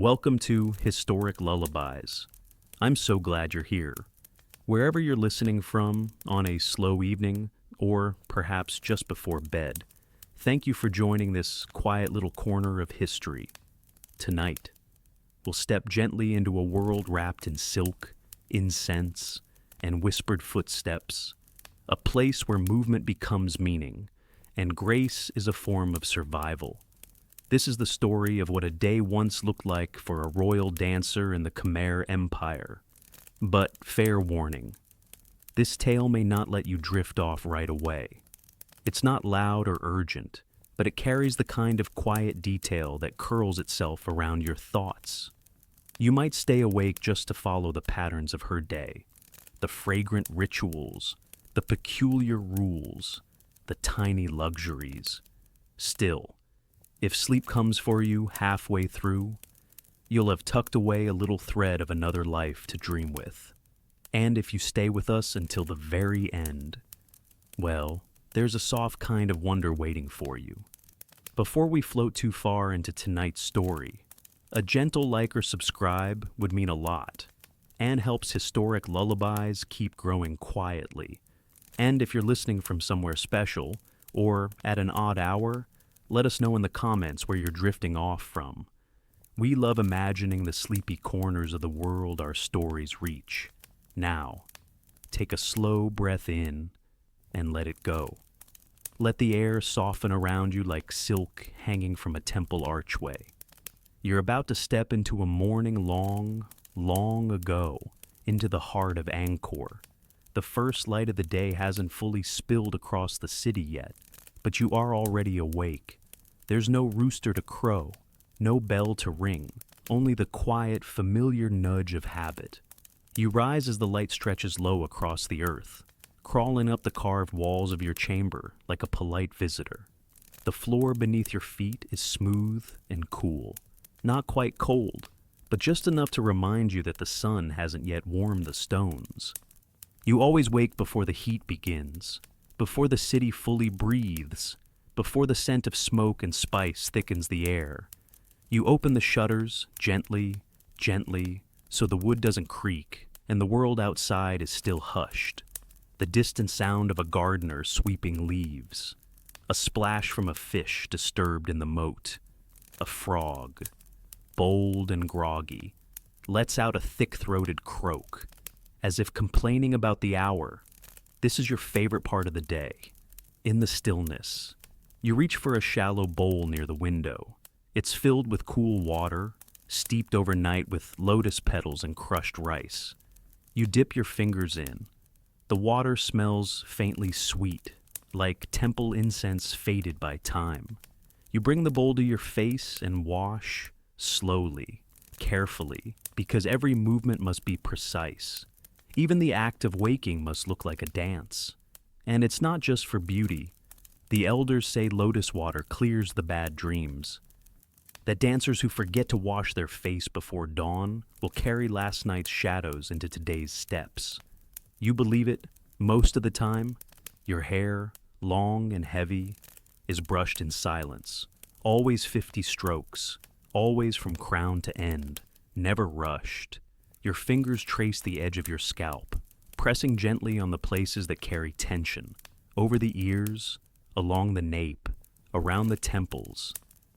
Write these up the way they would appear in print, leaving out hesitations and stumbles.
Welcome to Historic Lullabies. I'm so glad you're here. Wherever you're listening from, on a slow evening, or perhaps just before bed, thank you for joining this quiet little corner of history. Tonight, we'll step gently into a world wrapped in silk, incense, and whispered footsteps, a place where movement becomes meaning, and grace is a form of survival. This is the story of what a day once looked like for a royal dancer in the Khmer Empire. But fair warning, this tale may not let you drift off right away. It's not loud or urgent, but it carries the kind of quiet detail that curls itself around your thoughts. You might stay awake just to follow the patterns of her day, the fragrant rituals, the peculiar rules, the tiny luxuries. Still, if sleep comes for you halfway through, you'll have tucked away a little thread of another life to dream with. And if you stay with us until the very end, well, there's a soft kind of wonder waiting for you. Before we float too far into tonight's story, a gentle like or subscribe would mean a lot, and helps Historic Lullabies keep growing quietly. And if you're listening from somewhere special, or at an odd hour, let us know in the comments where you're drifting off from. We love imagining the sleepy corners of the world our stories reach. Now, take a slow breath in and let it go. Let the air soften around you like silk hanging from a temple archway. You're about to step into a morning long ago, into the heart of Angkor. The first light of the day hasn't fully spilled across the city yet, but you are already awake. There's no rooster to crow, no bell to ring, only the quiet, familiar nudge of habit. You rise as the light stretches low across the earth, crawling up the carved walls of your chamber like a polite visitor. The floor beneath your feet is smooth and cool, not quite cold, but just enough to remind you that the sun hasn't yet warmed the stones. You always wake before the heat begins, before the city fully breathes, before the scent of smoke and spice thickens the air. You open the shutters gently, so the wood doesn't creak and the world outside is still hushed. The distant sound of a gardener sweeping leaves, a splash from a fish disturbed in the moat, a frog, bold and groggy, lets out a thick-throated croak, as if complaining about the hour. This is your favorite part of the day. In the stillness, you reach for a shallow bowl near the window. It's filled with cool water, steeped overnight with lotus petals and crushed rice. You dip your fingers in. The water smells faintly sweet, like temple incense faded by time. You bring the bowl to your face and wash, slowly, carefully, because every movement must be precise. Even the act of waking must look like a dance. And it's not just for beauty. The elders say lotus water clears the bad dreams, that dancers who forget to wash their face before dawn will carry last night's shadows into today's steps. You believe it, most of the time, your hair, long and heavy, is brushed in silence, always 50 strokes, always from crown to end, never rushed. Your fingers trace the edge of your scalp, pressing gently on the places that carry tension, over the ears, along the nape, around the temples.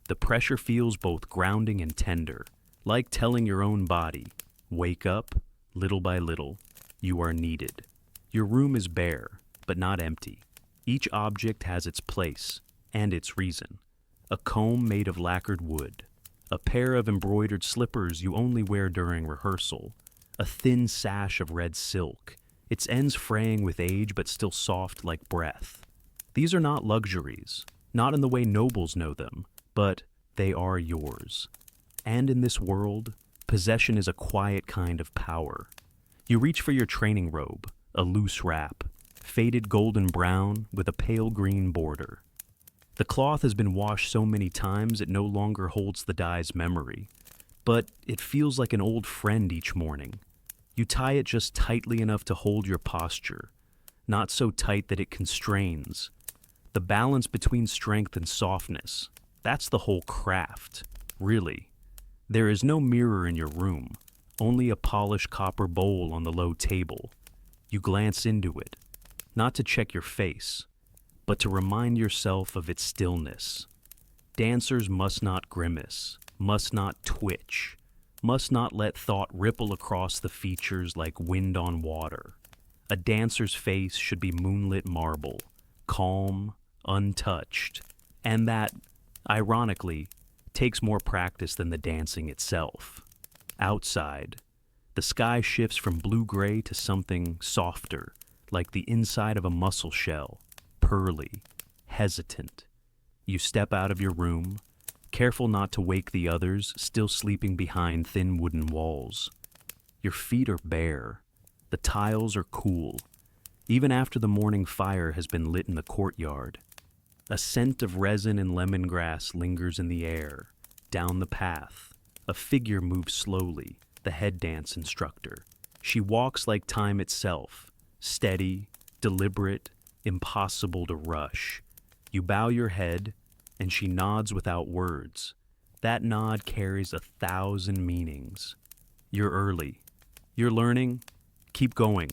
The pressure feels both grounding and tender, like telling your own body, wake up, little by little, you are needed. Your room is bare, but not empty. Each object has its place, and its reason. A comb made of lacquered wood, a pair of embroidered slippers you only wear during rehearsal, a thin sash of red silk, its ends fraying with age but still soft like breath. These are not luxuries, not in the way nobles know them, but they are yours. And in this world, possession is a quiet kind of power. You reach for your training robe, a loose wrap, faded golden brown with a pale green border. The cloth has been washed so many times it no longer holds the dye's memory, but it feels like an old friend each morning. You tie it just tightly enough to hold your posture, not so tight that it constrains. The balance between strength and softness, that's the whole craft, really. There is no mirror in your room, only a polished copper bowl on the low table. You glance into it, not to check your face, but to remind yourself of its stillness. Dancers must not grimace, must not twitch, must not let thought ripple across the features like wind on water. A dancer's face should be moonlit marble, calm, untouched, and that, ironically, takes more practice than the dancing itself. Outside, the sky shifts from blue-gray to something softer, like the inside of a mussel shell, pearly, hesitant. You step out of your room, careful not to wake the others still sleeping behind thin wooden walls. Your feet are bare. The tiles are cool, even after the morning fire has been lit in the courtyard. A scent of resin and lemongrass lingers in the air. Down the path, a figure moves slowly, the head dance instructor. She walks like time itself, steady, deliberate, impossible to rush. You bow your head, and she nods without words. That nod carries 1,000 meanings. You're early. You're learning. Keep going.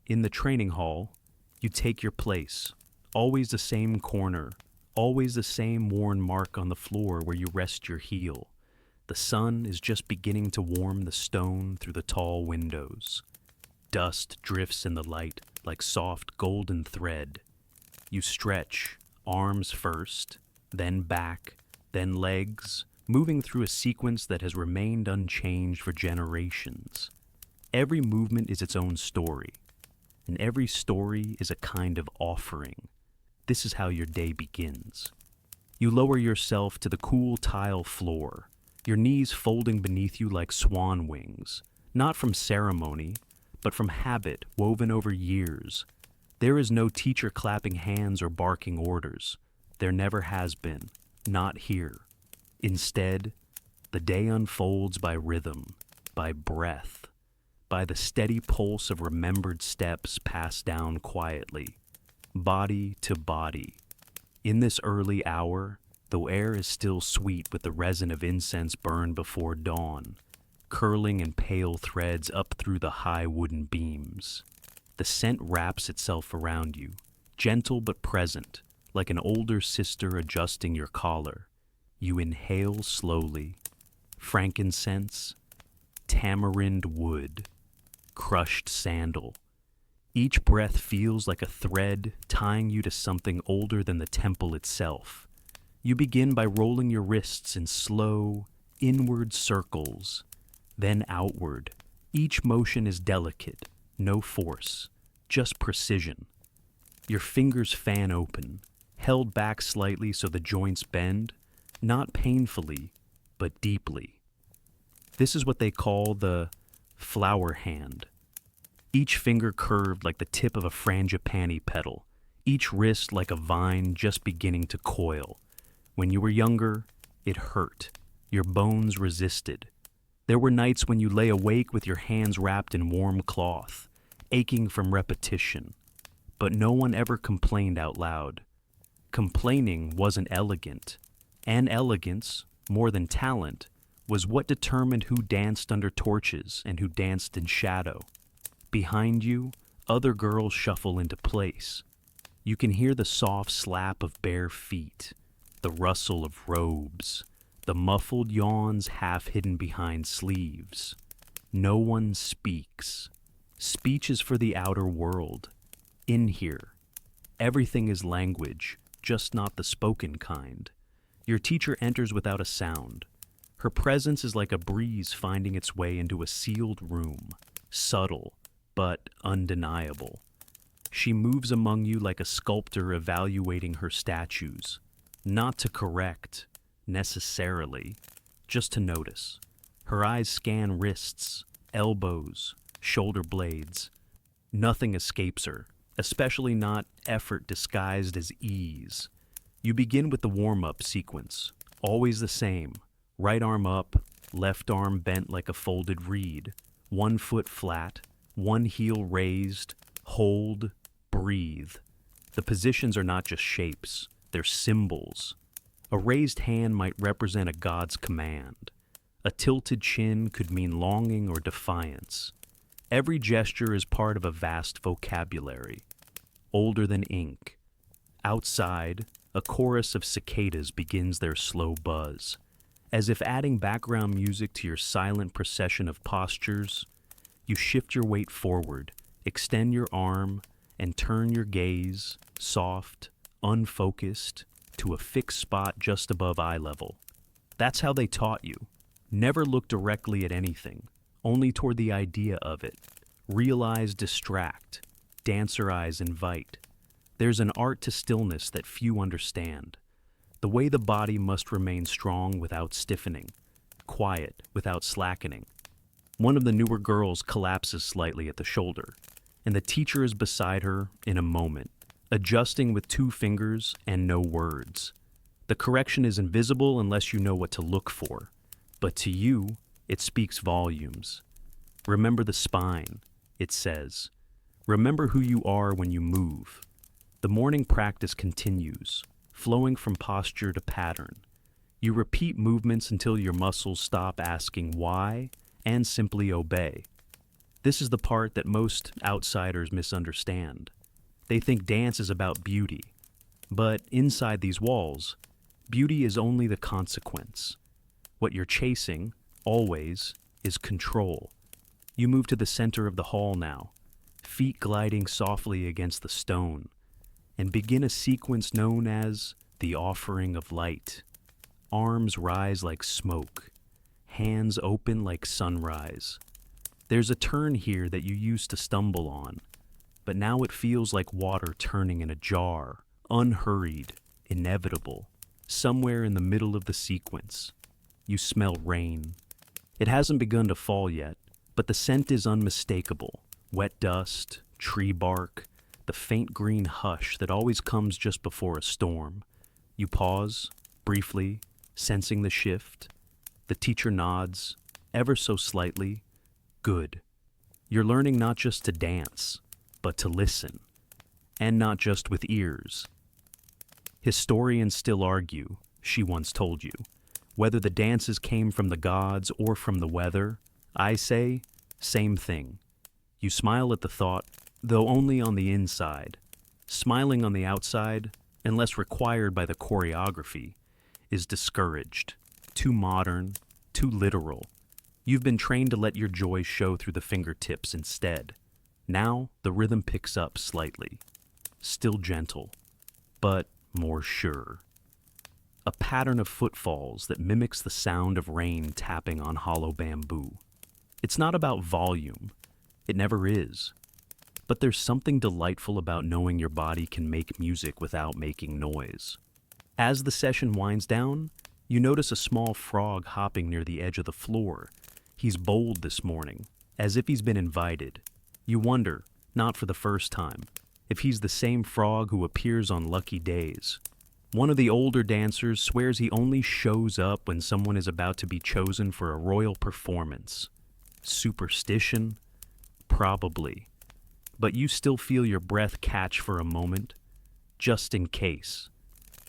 In the training hall, you take your place. Always the same corner, always the same worn mark on the floor where you rest your heel. The sun is just beginning to warm the stone through the tall windows. Dust drifts in the light like soft golden thread. You stretch, arms first, then back, then legs, moving through a sequence that has remained unchanged for generations. Every movement is its own story, and every story is a kind of offering. This is how your day begins. You lower yourself to the cool tile floor, your knees folding beneath you like swan wings, not from ceremony, but from habit woven over years. There is no teacher clapping hands or barking orders. There never has been, not here. Instead, the day unfolds by rhythm, by breath, by the steady pulse of remembered steps passed down quietly, body to body. In this early hour, though air is still sweet with the resin of incense burned before dawn, curling in pale threads up through the high wooden beams, the scent wraps itself around you, gentle but present, like an older sister adjusting your collar. You inhale slowly. Frankincense, tamarind wood, crushed sandal. Each breath feels like a thread tying you to something older than the temple itself. You begin by rolling your wrists in slow, inward circles, then outward. Each motion is delicate, no force, just precision. Your fingers fan open, held back slightly so the joints bend, not painfully, but deeply. This is what they call the flower hand. Each finger curved like the tip of a frangipani petal, each wrist like a vine just beginning to coil. When you were younger, it hurt. Your bones resisted. There were nights when you lay awake with your hands wrapped in warm cloth, aching from repetition. But no one ever complained out loud. Complaining wasn't elegant, and elegance, more than talent, was what determined who danced under torches and who danced in shadow. Behind you, other girls shuffle into place. You can hear the soft slap of bare feet, the rustle of robes, the muffled yawns half hidden behind sleeves. No one speaks. Speech is for the outer world. In here, everything is language, just not the spoken kind. Your teacher enters without a sound. Her presence is like a breeze finding its way into a sealed room, subtle but undeniable. She moves among you like a sculptor evaluating her statues, not to correct, necessarily, just to notice. Her eyes scan wrists, elbows, shoulder blades. Nothing escapes her, especially not effort disguised as ease. You begin with the warm-up sequence, always the same. Right arm up, left arm bent like a folded reed, one foot flat, one heel raised, hold, breathe. The positions are not just shapes, they're symbols. A raised hand might represent a god's command. A tilted chin could mean longing or defiance. Every gesture is part of a vast vocabulary, older than ink. Outside, a chorus of cicadas begins their slow buzz. As if adding background music to your silent procession of postures, you shift your weight forward, extend your arm, and turn your gaze, soft, unfocused, to a fixed spot just above eye level. That's how they taught you. Never look directly at anything, only toward the idea of it. Real eyes distract, dancer eyes invite. There's an art to stillness that few understand. The way the body must remain strong without stiffening, quiet without slackening. One of the newer girls collapses slightly at the shoulder, and the teacher is beside her in a moment, adjusting with 2 fingers and no words. The correction is invisible unless you know what to look for, but to you, it speaks volumes. Remember the spine, it says. Remember who you are when you move. The morning practice continues, flowing from posture to pattern. You repeat movements until your muscles stop asking why and simply obey. This is the part that most outsiders misunderstand. They think dance is about beauty, but inside these walls, beauty is only the consequence. What you're chasing, always, is control. You move to the center of the hall now, feet gliding softly against the stone, and begin a sequence known as the offering of light. Arms rise like smoke, hands open like sunrise. There's a turn here that you used to stumble on, but now it feels like water turning in a jar, unhurried, inevitable. Somewhere in the middle of the sequence, you smell rain. It hasn't begun to fall yet, but the scent is unmistakable. Wet dust, tree bark, the faint green hush that always comes just before a storm. You pause, briefly, sensing the shift. The teacher nods, ever so slightly. Good. You're learning not just to dance, but to listen. And not just with ears. Historians still argue, she once told you, whether the dances came from the gods or from the weather. I say, same thing. You smile at the thought, though only on the inside. Smiling on the outside, unless required by the choreography, is discouraged, too modern, too literal. You've been trained to let your joy show through the fingertips instead. Now, the rhythm picks up slightly. Still gentle, but more sure. A pattern of footfalls that mimics the sound of rain tapping on hollow bamboo. It's not about volume. It never is. But there's something delightful about knowing your body can make music without making noise. As the session winds down, you notice a small frog hopping near the edge of the floor. He's bold this morning, as if he's been invited. You wonder, not for the first time, if he's the same frog who appears on lucky days. One of the older dancers swears he only shows up when someone is about to be chosen for a royal performance. Superstition? Probably. But you still feel your breath catch for a moment, just in case.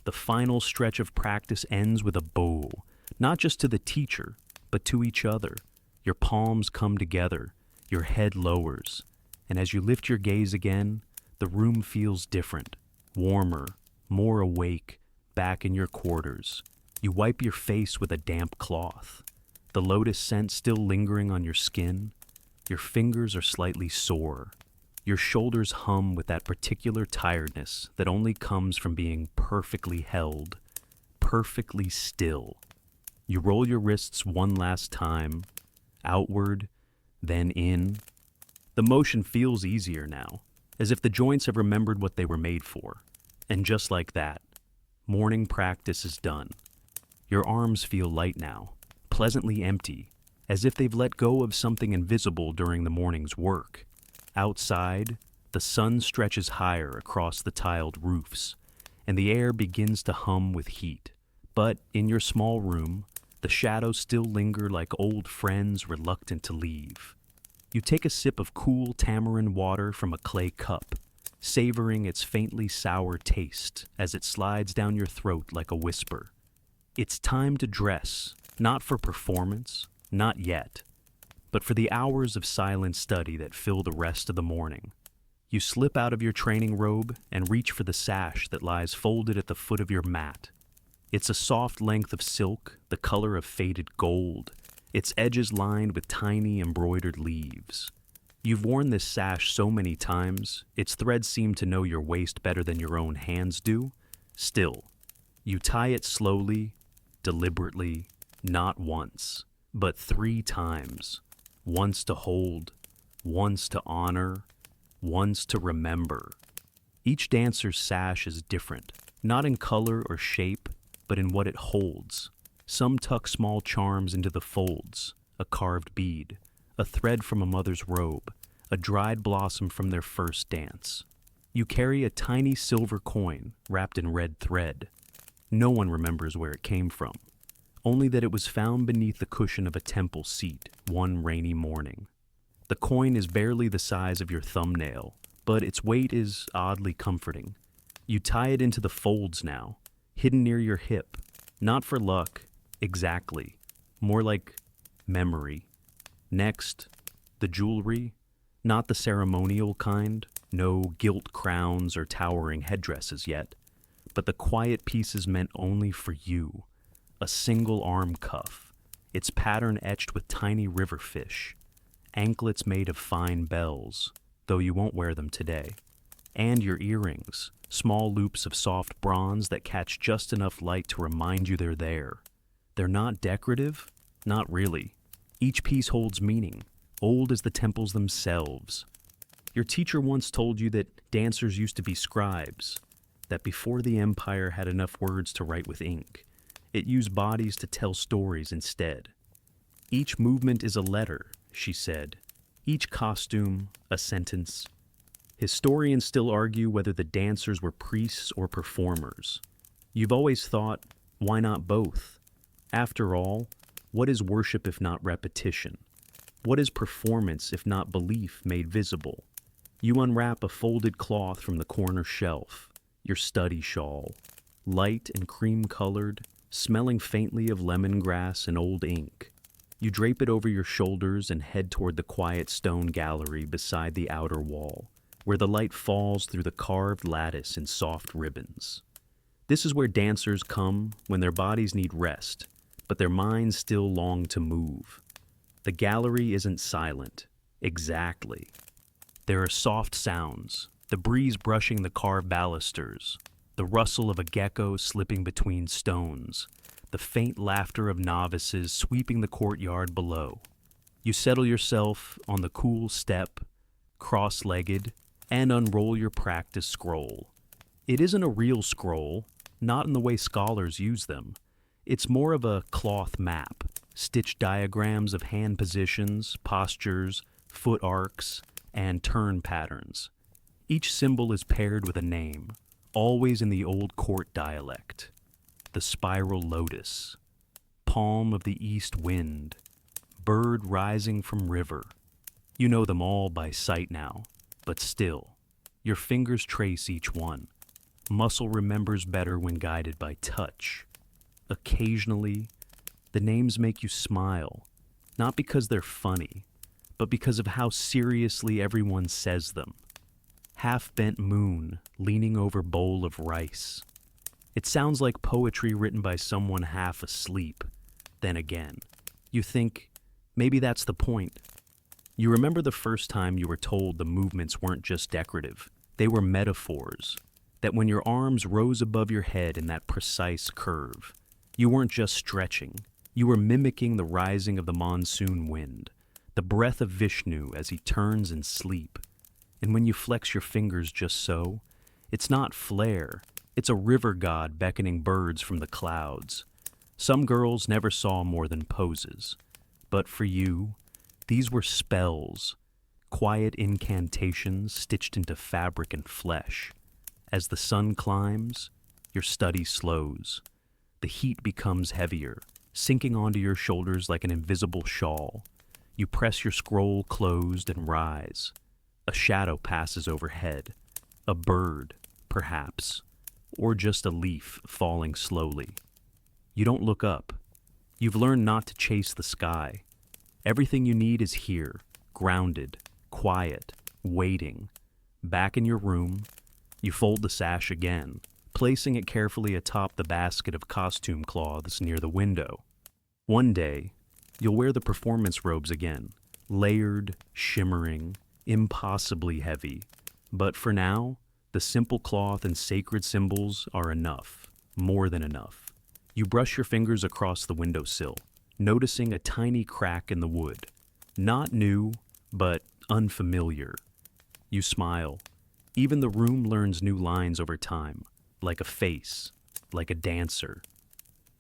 The final stretch of practice ends with a bow, not just to the teacher, but to each other. Your palms come together, your head lowers, and as you lift your gaze again, the room feels different, warmer, more awake, back in your quarters. You wipe your face with a damp cloth, the lotus scent still lingering on your skin. Your fingers are slightly sore. Your shoulders hum with that particular tiredness that only comes from being perfectly held, perfectly still. You roll your wrists one last time, outward, then in. The motion feels easier now, as if the joints have remembered what they were made for. And just like that, morning practice is done. Your arms feel light now, pleasantly empty, as if they've let go of something invisible during the morning's work. Outside, the sun stretches higher across the tiled roofs, and the air begins to hum with heat. But in your small room, the shadows still linger like old friends reluctant to leave. You take a sip of cool tamarind water from a clay cup, savoring its faintly sour taste as it slides down your throat like a whisper. It's time to dress, Not for performance, not yet, but for the hours of silent study that fill the rest of the morning. You slip out of your training robe and reach for the sash that lies folded at the foot of your mat. It's a soft length of silk, the color of faded gold, its edges lined with tiny embroidered leaves. You've worn this sash so many times, its threads seem to know your waist better than your own hands do. Still, you tie it slowly, deliberately, not once, but 3 times. Once to hold, once to honor, once to remember. Each dancer's sash is different, not in color or shape, but in what it holds. Some tuck small charms into the folds, a carved bead, a thread from a mother's robe, a dried blossom from their first dance. You carry a tiny silver coin wrapped in red thread. No one remembers where it came from, only that it was found beneath the cushion of a temple seat one rainy morning. The coin is barely the size of your thumbnail, but its weight is oddly comforting. You tie it into the folds now, hidden near your hip, not for luck, exactly, more like memory. Next, the jewelry, not the ceremonial kind, no gilt crowns or towering headdresses yet, but the quiet pieces meant only for you. A single arm cuff, its pattern etched with tiny river fish, anklets made of fine bells, though you won't wear them today, and your earrings, small loops of soft bronze that catch just enough light to remind you they're there. They're not decorative, not really. Each piece holds meaning, old as the temples themselves. Your teacher once told you that dancers used to be scribes, that before the empire had enough words to write with ink, it used bodies to tell stories instead. Each movement is a letter, she said. Each costume, a sentence. Historians still argue whether the dancers were priests or performers. You've always thought, why not both? After all, what is worship if not repetition? What is performance if not belief made visible? You unwrap a folded cloth from the corner shelf, your study shawl, light and cream-colored, smelling faintly of lemongrass and old ink. You drape it over your shoulders and head toward the quiet stone gallery beside the outer wall, where the light falls through the carved lattice in soft ribbons. This is where dancers come when their bodies need rest, but their minds still long to move. The gallery isn't silent, exactly. There are soft sounds, the breeze brushing the carved balusters, the rustle of a gecko slipping between stones, the faint laughter of novices sweeping the courtyard below. You settle yourself on the cool step, cross-legged, and unroll your practice scroll. It isn't a real scroll, not in the way scholars use them. It's more of a cloth map, stitched diagrams of hand positions, postures, foot arcs, and turn patterns. Each symbol is paired with a name, always in the old court dialect. The spiral lotus, palm of the east wind, bird rising from river. You know them all by sight now, but still, your fingers trace each one. Muscle remembers better when guided by touch. Occasionally, the names make you smile, not because they're funny, but because of how seriously everyone says them. Half-bent moon leaning over bowl of rice. It sounds like poetry written by someone half asleep. Then again, you think, maybe that's the point. You remember the first time you were told the movements weren't just decorative, they were metaphors, that when your arms rose above your head in that precise curve, you weren't just stretching, you were mimicking the rising of the monsoon wind, the breath of Vishnu as he turns in sleep. And when you flex your fingers just so, it's not flair, it's a river god beckoning birds from the clouds. Some girls never saw more than poses, but for you, these were spells, quiet incantations stitched into fabric and flesh. As the sun climbs, your study slows. The heat becomes heavier, sinking onto your shoulders like an invisible shawl. You press your scroll closed and rise. A shadow passes overhead, a bird, perhaps, or just a leaf falling slowly. You don't look up. You've learned not to chase the sky. Everything you need is here, grounded, quiet, waiting. Back in your room, you fold the sash again, placing it carefully atop the basket of costume cloths near the window. One day, you'll wear the performance robes again, layered, shimmering, impossibly heavy. But for now, the simple cloth and sacred symbols are enough, more than enough. You brush your fingers across the windowsill, noticing a tiny crack in the wood. Not new, but unfamiliar. You smile. Even the room learns new lines over time, like a face, like a dancer.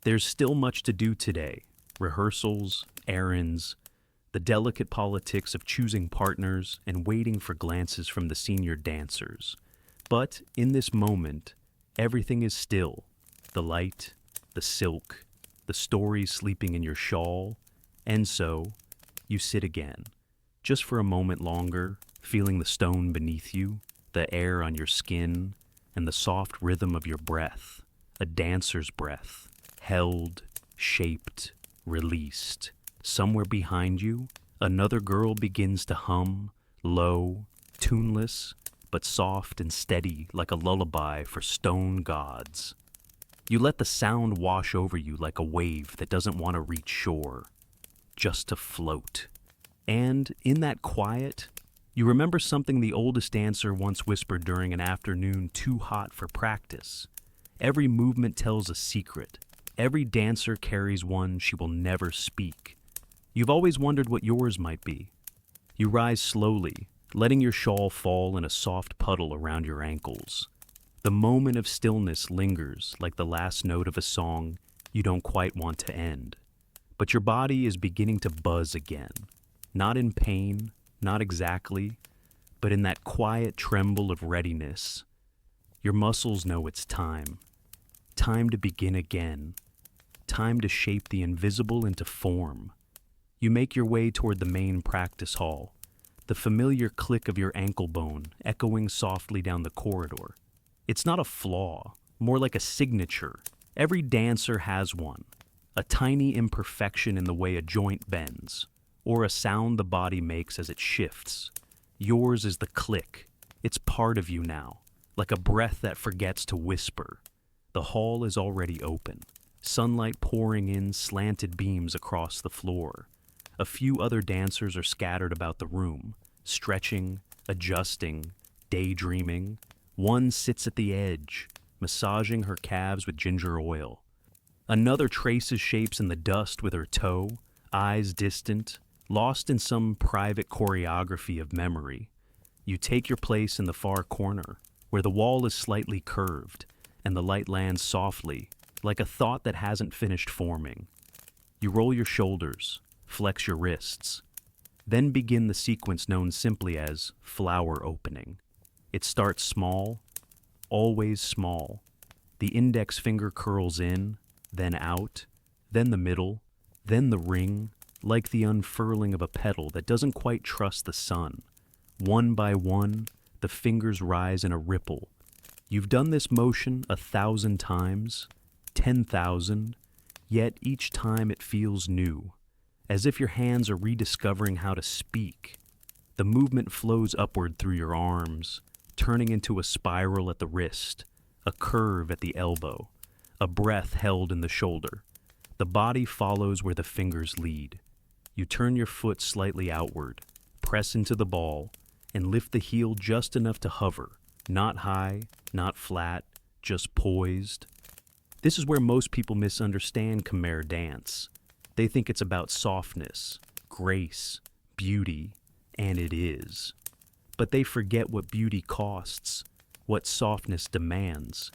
There's still much to do today. Rehearsals, errands, the delicate politics of choosing partners and waiting for glances from the senior dancers. But in this moment, everything is still. The light, the silk, the stories sleeping in your shawl, and so you sit again, just for a moment longer, feeling the stone beneath you, the air on your skin, and the soft rhythm of your breath, a dancer's breath, held, shaped, released. Somewhere behind you, another girl begins to hum, low, tuneless, but soft and steady like a lullaby for stone gods. You let the sound wash over you like a wave that doesn't want to reach shore, just to float. And in that quiet, you remember something the oldest dancer once whispered during an afternoon too hot for practice. Every movement tells a secret. Every dancer carries one she will never speak. You've always wondered what yours might be. You rise slowly, letting your shawl fall in a soft puddle around your ankles. The moment of stillness lingers like the last note of a song you don't quite want to end. But your body is beginning to buzz again. Not in pain, not exactly, but in that quiet tremble of readiness. Your muscles know it's time. Time to begin again. Time to shape the invisible into form. You make your way toward the main practice hall, the familiar click of your ankle bone echoing softly down the corridor. It's not a flaw, more like a signature. Every dancer has one. A tiny imperfection in the way a joint bends, or a sound the body makes as it shifts. Yours is the click. It's part of you now, like a breath that forgets to whisper. The hall is already open, sunlight pouring in slanted beams across the floor. A few other dancers are scattered about the room, stretching, adjusting, daydreaming. One sits at the edge, massaging her calves with ginger oil. Another traces shapes in the dust with her toe, eyes distant, lost in some private choreography of memory. You take your place in the far corner, where the wall is slightly curved, and the light lands softly, like a thought that hasn't finished forming. You roll your shoulders, flex your wrists, then begin the sequence known simply as flower opening. It starts small, always small. The index finger curls in, then out, then the middle, then the ring, like the unfurling of a petal that doesn't quite trust the sun. One by one, the fingers rise in a ripple. You've done this motion 1,000 times, 10,000, yet each time it feels new, as if your hands are rediscovering how to speak. The movement flows upward through your arms, turning into a spiral at the wrist, a curve at the elbow, a breath held in the shoulder. The body follows where the fingers lead. You turn your foot slightly outward, press into the ball, and lift the heel just enough to hover, not high, not flat, just poised. This is where most people misunderstand Khmer dance. They think it's about softness, grace, beauty, and it is. But they forget what beauty costs, what softness demands.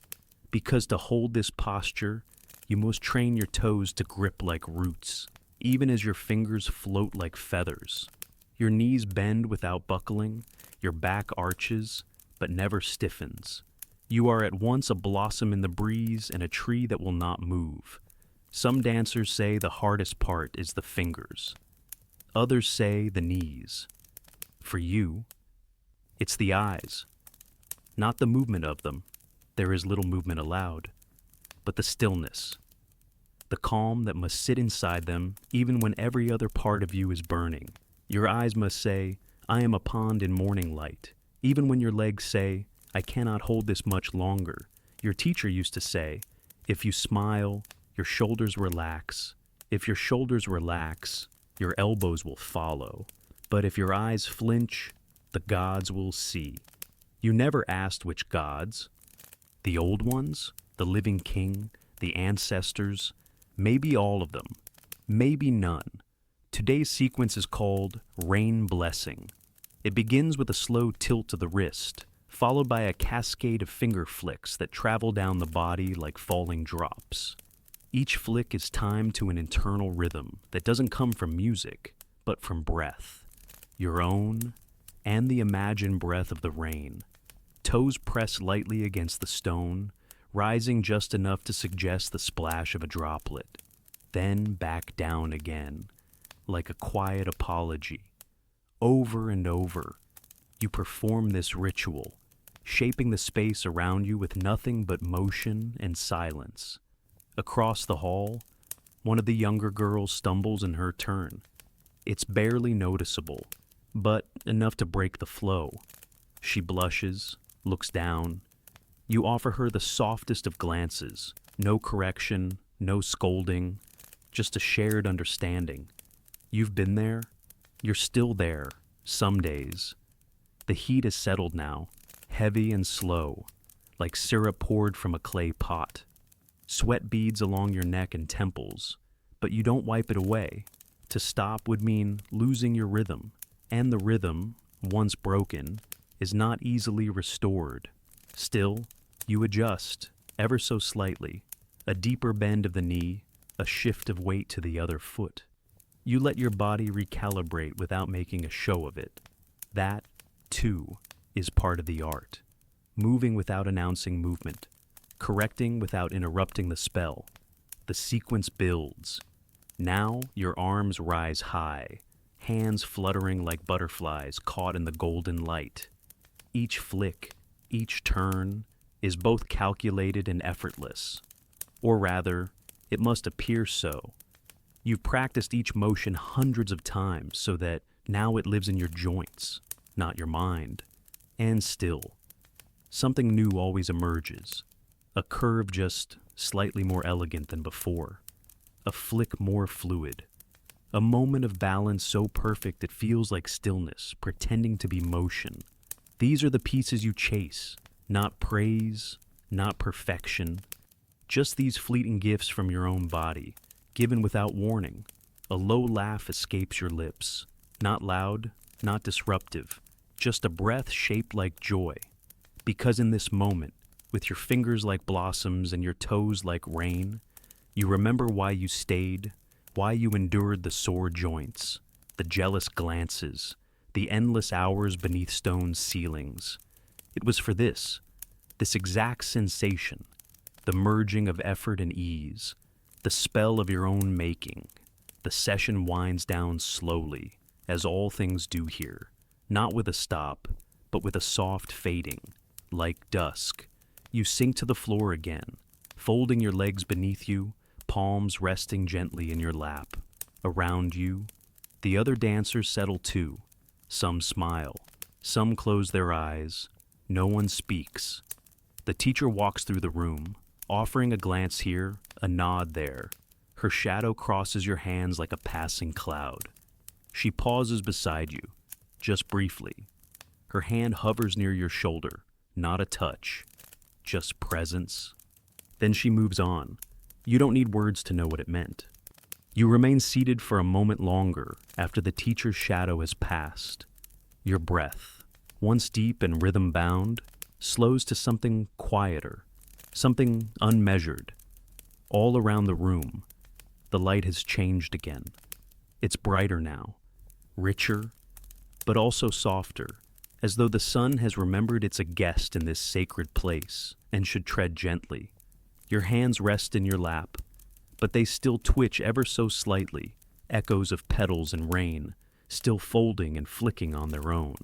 Because to hold this posture, you must train your toes to grip like roots, even as your fingers float like feathers. Your knees bend without buckling, your back arches, but never stiffens. You are at once a blossom in the breeze and a tree that will not move. Some dancers say the hardest part is the fingers. Others say the knees. For you, it's the eyes. Not the movement of them. There is little movement allowed. But the stillness. the calm that must sit inside them even when every other part of you is burning. Your eyes must say, I am a pond in morning light, even when your legs say, I cannot hold this much longer. Your teacher used to say, if you smile, your shoulders relax. If your shoulders relax, your elbows will follow. But if your eyes flinch, the gods will see. You never asked which gods. The old ones, the living king, the ancestors, maybe all of them, maybe none. Today's sequence is called Rain Blessing. It begins with a slow tilt of the wrist, followed by a cascade of finger flicks that travel down the body like falling drops. Each flick is timed to an internal rhythm that doesn't come from music, but from breath. Your own, and the imagined breath of the rain. Toes press lightly against the stone, rising just enough to suggest the splash of a droplet. Then back down again, like a quiet apology. Over and over, you perform this ritual, shaping the space around you with nothing but motion and silence. Across the hall, one of the younger girls stumbles in her turn. It's barely noticeable, but enough to break the flow. She blushes, looks down. You offer her the softest of glances, no correction, no scolding, just a shared understanding. You've been there, you're still there, some days. The heat is settled now, heavy and slow, like syrup poured from a clay pot. Sweat beads along your neck and temples, but you don't wipe it away. To stop would mean losing your rhythm, and the rhythm, once broken, is not easily restored. Still, you adjust, ever so slightly, a deeper bend of the knee, a shift of weight to the other foot. You let your body recalibrate without making a show of it. That, too, is part of the art. Moving without announcing movement, correcting without interrupting the spell. The sequence builds. Now your arms rise high, hands fluttering like butterflies caught in the golden light. Each flick, each turn, is both calculated and effortless. Or rather, it must appear so. You've practiced each motion hundreds of times so that now it lives in your joints, not your mind. And still, something new always emerges. A curve just slightly more elegant than before. A flick more fluid. A moment of balance so perfect it feels like stillness, pretending to be motion. These are the pieces you chase, not praise, not perfection. Just these fleeting gifts from your own body, given without warning. A low laugh escapes your lips. Not loud, not disruptive, just a breath shaped like joy. Because in this moment, with your fingers like blossoms and your toes like rain, you remember why you stayed, why you endured the sore joints, the jealous glances, the endless hours beneath stone ceilings. It was for this exact sensation, the merging of effort and ease, the spell of your own making. The session winds down slowly, as all things do here, not with a stop, but with a soft fading, like dusk. You sink to the floor again, folding your legs beneath you, palms resting gently in your lap. Around you, the other dancers settle too. Some smile, some close their eyes. No one speaks. The teacher walks through the room, offering a glance here, a nod there. Her shadow crosses your hands like a passing cloud. She pauses beside you, just briefly. Her hand hovers near your shoulder, not a touch, just presence. Then she moves on. You don't need words to know what it meant. You remain seated for a moment longer after the teacher's shadow has passed. Your breath, once deep and rhythm-bound, slows to something quieter, something unmeasured. All around the room, the light has changed again. It's brighter now, richer, but also softer, as though the sun has remembered it's a guest in this sacred place and should tread gently. Your hands rest in your lap, but they still twitch ever so slightly, echoes of petals and rain, still folding and flicking on their own.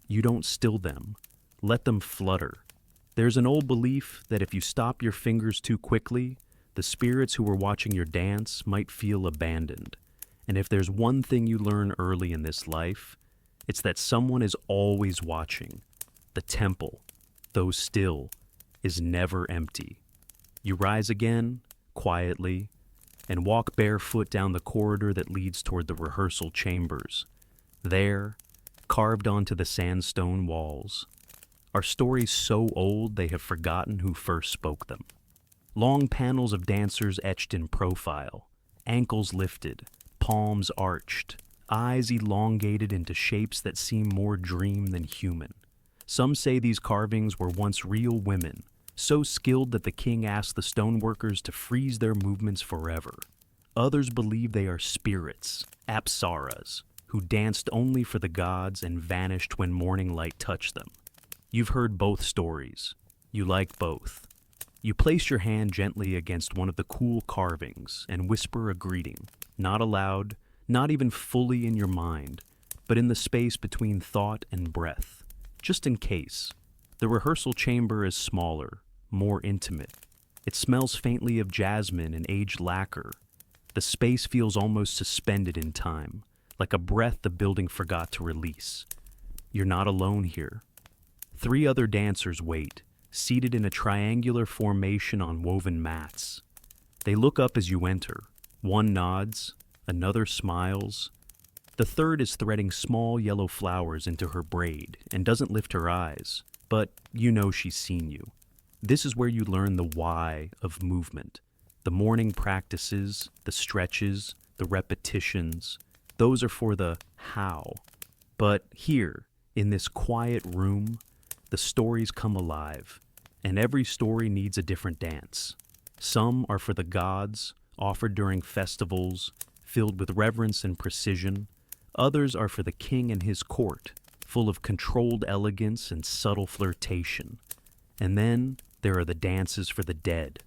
You don't still them. Let them flutter. There's an old belief that if you stop your fingers too quickly, The spirits who were watching your dance might feel abandoned. And if there's one thing you learn early in this life, it's that someone is always watching. The temple, though still, is never empty. You rise again, quietly, and walk barefoot down the corridor that leads toward the rehearsal chambers. There, carved onto the sandstone walls, are stories so old they have forgotten who first spoke them. Long panels of dancers etched in profile, ankles lifted, palms arched, eyes elongated into shapes that seem more dream than human. Some say these carvings were once real women, so skilled that the king asked the stoneworkers to freeze their movements forever. Others believe they are spirits, apsaras, who danced only for the gods and vanished when morning light touched them. You've heard both stories. You like both. You place your hand gently against one of the cool carvings and whisper a greeting, not aloud, not even fully in your mind, but in the space between thought and breath, just in case. The rehearsal chamber is smaller, more intimate. It smells faintly of jasmine and aged lacquer. The space feels almost suspended in time, like a breath the building forgot to release. You're not alone here. 3 other dancers wait, seated in a triangular formation on woven mats. They look up as you enter. One nods, another smiles. The third is threading small yellow flowers into her braid and doesn't lift her eyes, but you know she's seen you. This is where you learn the why of movement. The morning practices, the stretches, the repetitions, those are for the how. But here, in this quiet room, the stories come alive, and every story needs a different dance. Some are for the gods, offered during festivals, filled with reverence and precision. Others are for the king and his court, full of controlled elegance and subtle flirtation. And then there are the dances for the dead.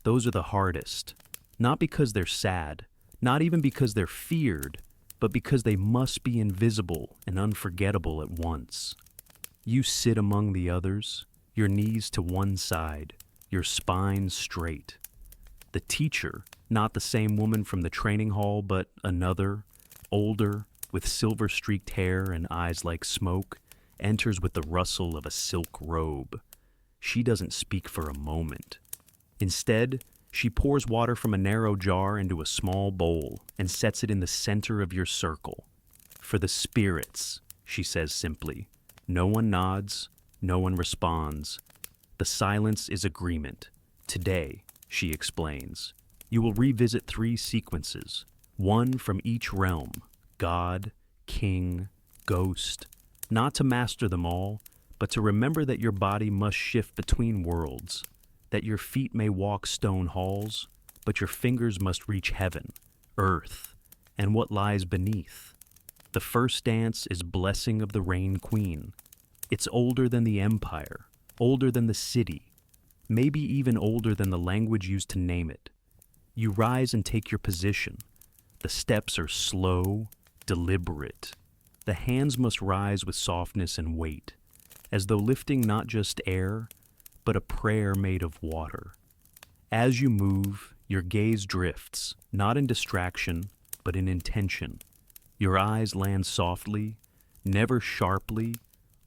Those are the hardest, not because they're sad, not even because they're feared, but because they must be invisible and unforgettable at once. You sit among the others, your knees to one side, your spine straight. The teacher, not the same woman from the training hall, but another, older, with silver-streaked hair and eyes like smoke, enters with the rustle of a silk robe. She doesn't speak for a moment. Instead, she pours water from a narrow jar into a small bowl and sets it in the center of your circle. For the spirits, she says simply. No one nods, no one responds. The silence is agreement. Today, she explains, you will revisit 3 sequences, one from each realm, God, king, ghost, not to master them all, but to remember that your body must shift between worlds, that your feet may walk stone halls, but your fingers must reach heaven, earth, and what lies beneath. The first dance is Blessing of the Rain Queen. It's older than the empire, older than the city, maybe even older than the language used to name it. You rise and take your position. The steps are slow, deliberate. The hands must rise with softness and weight, as though lifting not just air, but a prayer made of water. As you move, your gaze drifts, not in distraction, but in intention. Your eyes land softly, never sharply,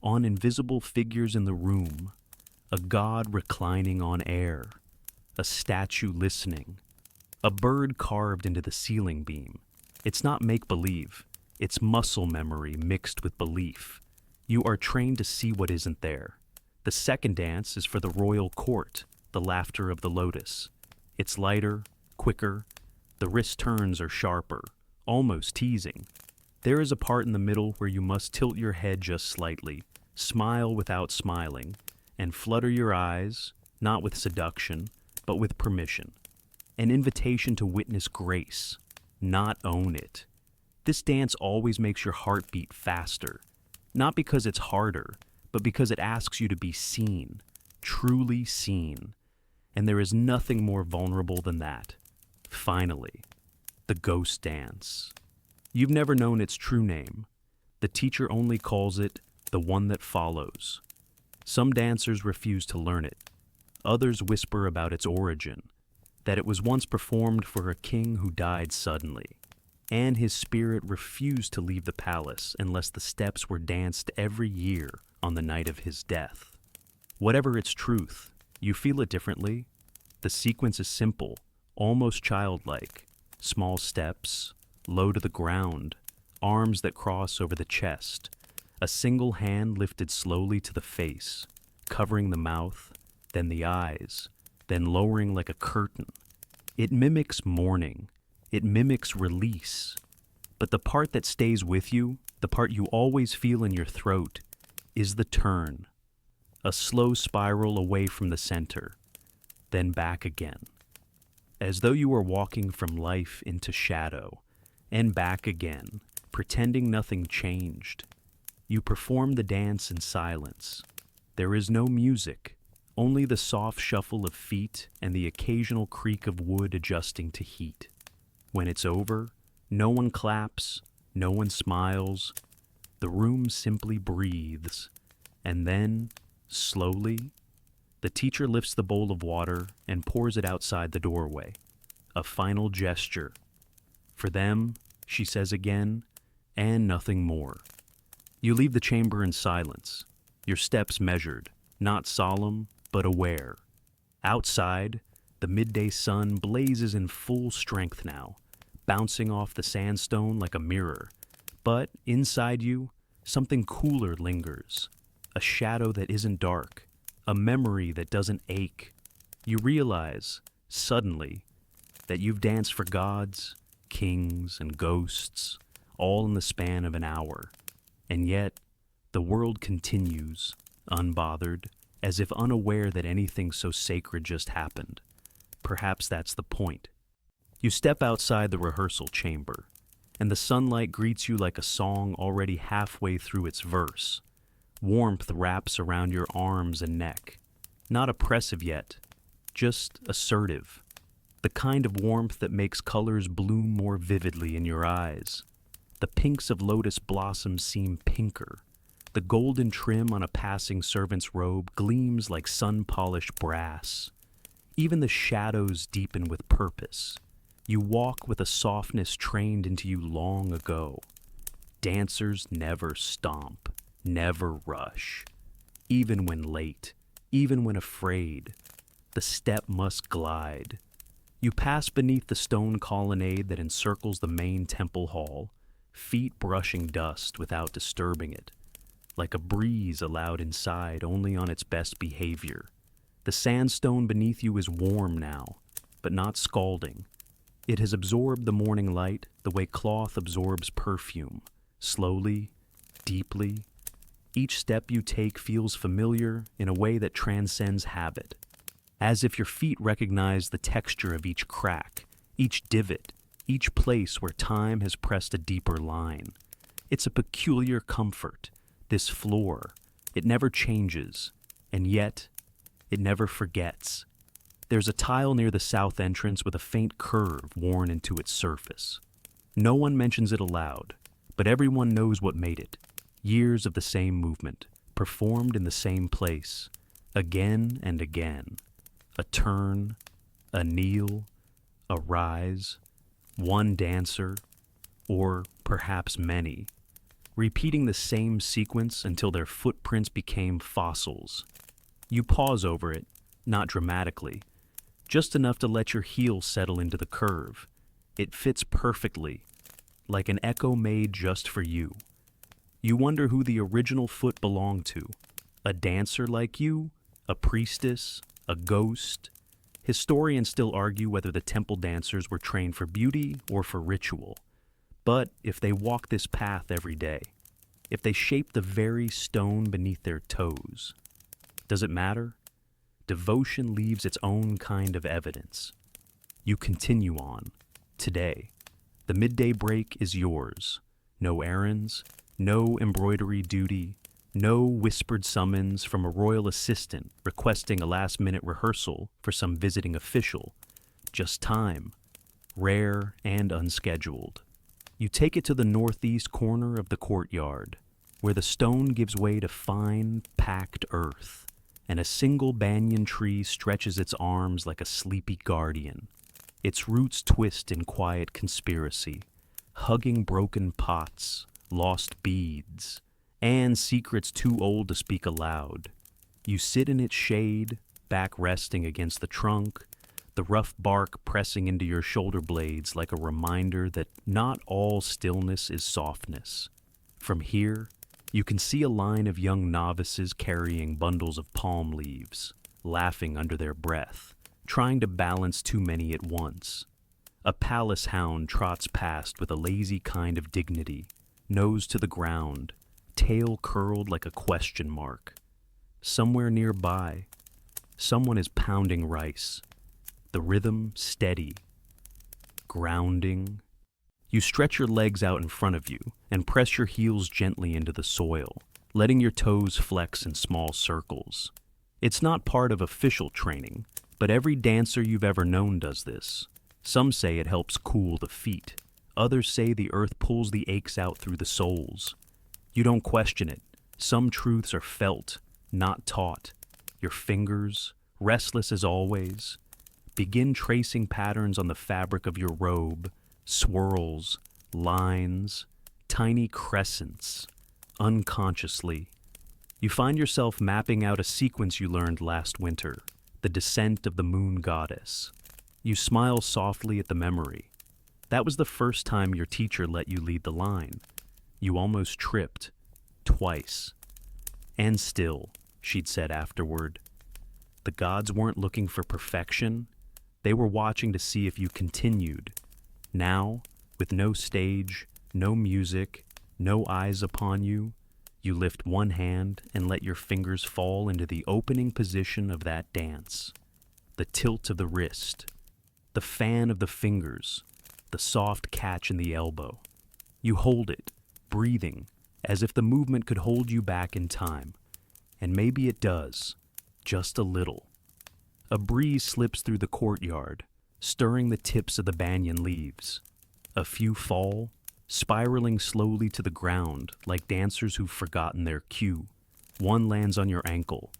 on invisible figures in the room, a god reclining on air, a statue listening, a bird carved into the ceiling beam. It's not make-believe, it's muscle memory mixed with belief. You are trained to see what isn't there. The second dance is for the royal court, the laughter of the lotus. It's lighter, quicker, the wrist turns are sharper, almost teasing. There is a part in the middle where you must tilt your head just slightly, smile without smiling, and flutter your eyes, not with seduction, but with permission. An invitation to witness grace, not own it. This dance always makes your heart beat faster, not because it's harder, but because it asks you to be seen, truly seen. And there is nothing more vulnerable than that. Finally, the ghost dance. You've never known its true name. The teacher only calls it the one that follows. Some dancers refuse to learn it. Others whisper about its origin. that it was once performed for a king who died suddenly, and his spirit refused to leave the palace unless the steps were danced every year on the night of his death. Whatever its truth, you feel it differently. The sequence is simple, almost childlike. Small steps, low to the ground, arms that cross over the chest, a single hand lifted slowly to the face, covering the mouth, then the eyes, then lowering like a curtain. It mimics mourning. It mimics release. But the part that stays with you, the part you always feel in your throat, is the turn. A slow spiral away from the center, then back again. As though you were walking from life into shadow, and back again, pretending nothing changed. You perform the dance in silence. There is no music, only the soft shuffle of feet and the occasional creak of wood adjusting to heat. When it's over, no one claps, no one smiles. The room simply breathes. And then, slowly, the teacher lifts the bowl of water and pours it outside the doorway. A final gesture. For them, she says again, and nothing more. You leave the chamber in silence, your steps measured, not solemn, but aware. Outside, the midday sun blazes in full strength now, bouncing off the sandstone like a mirror. But inside you, something cooler lingers. A shadow that isn't dark, a memory that doesn't ache. You realize, suddenly, that you've danced for gods, kings, and ghosts, all in the span of an hour. And yet, the world continues, unbothered, as if unaware that anything so sacred just happened. Perhaps that's the point. You step outside the rehearsal chamber, and the sunlight greets you like a song already halfway through its verse. Warmth wraps around your arms and neck. Not oppressive yet, just assertive. The kind of warmth that makes colors bloom more vividly in your eyes. The pinks of lotus blossoms seem pinker. The golden trim on a passing servant's robe gleams like sun-polished brass. Even the shadows deepen with purpose. You walk with a softness trained into you long ago. Dancers never stomp, never rush. Even when late, even when afraid, the step must glide. You pass beneath the stone colonnade that encircles the main temple hall, feet brushing dust without disturbing it, like a breeze allowed inside only on its best behavior. The sandstone beneath you is warm now, but not scalding. It has absorbed the morning light the way cloth absorbs perfume, slowly, deeply. Each step you take feels familiar in a way that transcends habit, as if your feet recognize the texture of each crack, each divot, each place where time has pressed a deeper line. It's a peculiar comfort, this floor. It never changes, and yet it never forgets. There's a tile near the south entrance with a faint curve worn into its surface. No one mentions it aloud, but everyone knows what made it. Years of the same movement, performed in the same place, again and again. A turn, a kneel, a rise, one dancer, or perhaps many, repeating the same sequence until their footprints became fossils. You pause over it, not dramatically, just enough to let your heel settle into the curve. It fits perfectly, like an echo made just for you. You wonder who the original foot belonged to. A dancer like you? A priestess? A ghost? Historians still argue whether the temple dancers were trained for beauty or for ritual. But if they walk this path every day, if they shape the very stone beneath their toes, does it matter? Devotion leaves its own kind of evidence. You continue on, today. The midday break is yours. No errands, no embroidery duty, no whispered summons from a royal assistant requesting a last-minute rehearsal for some visiting official. Just time, rare and unscheduled. You take it to the northeast corner of the courtyard, where the stone gives way to fine, packed earth. and a single banyan tree stretches its arms like a sleepy guardian. Its roots twist in quiet conspiracy, hugging broken pots, lost beads, and secrets too old to speak aloud. You sit in its shade, back resting against the trunk, the rough bark pressing into your shoulder blades like a reminder that not all stillness is softness. From here, you can see a line of young novices carrying bundles of palm leaves, laughing under their breath, trying to balance too many at once. A palace hound trots past with a lazy kind of dignity, nose to the ground, tail curled like a question mark. Somewhere nearby, someone is pounding rice, the rhythm steady, grounding. You stretch your legs out in front of you and press your heels gently into the soil, letting your toes flex in small circles. It's not part of official training, but every dancer you've ever known does this. Some say it helps cool the feet. Others say the earth pulls the aches out through the soles. You don't question it. Some truths are felt, not taught. Your fingers, restless as always, begin tracing patterns on the fabric of your robe, swirls, lines, tiny crescents, unconsciously. You find yourself mapping out a sequence you learned last winter, the descent of the moon goddess. You smile softly at the memory. That was the first time your teacher let you lead the line. You almost tripped, twice. And still, she'd said afterward, the gods weren't looking for perfection. They were watching to see if you continued. Now, with no stage, no music, no eyes upon you, you lift one hand and let your fingers fall into the opening position of that dance. The tilt of the wrist, the fan of the fingers, the soft catch in the elbow. You hold it, breathing, as if the movement could hold you back in time. And maybe it does, just a little. A breeze slips through the courtyard, stirring the tips of the banyan leaves. A few fall, spiraling slowly to the ground like dancers who've forgotten their cue. One lands on your ankle.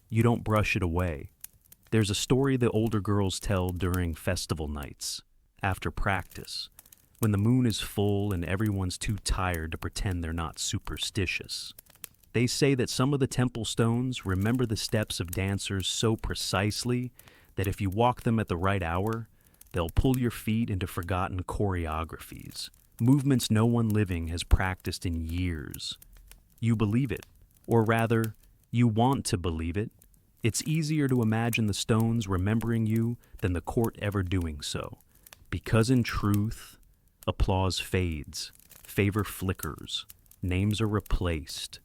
You don't brush it away. There's a story the older girls tell during festival nights, after practice, when the moon is full and everyone's too tired to pretend they're not superstitious. They say that some of the temple stones remember the steps of dancers so precisely that if you walk them at the right hour, they'll pull your feet into forgotten choreographies, movements no one living has practiced in years. You believe it, or rather, you want to believe it. It's easier to imagine the stones remembering you than the court ever doing so, because in truth, applause fades, favor flickers, names are replaced,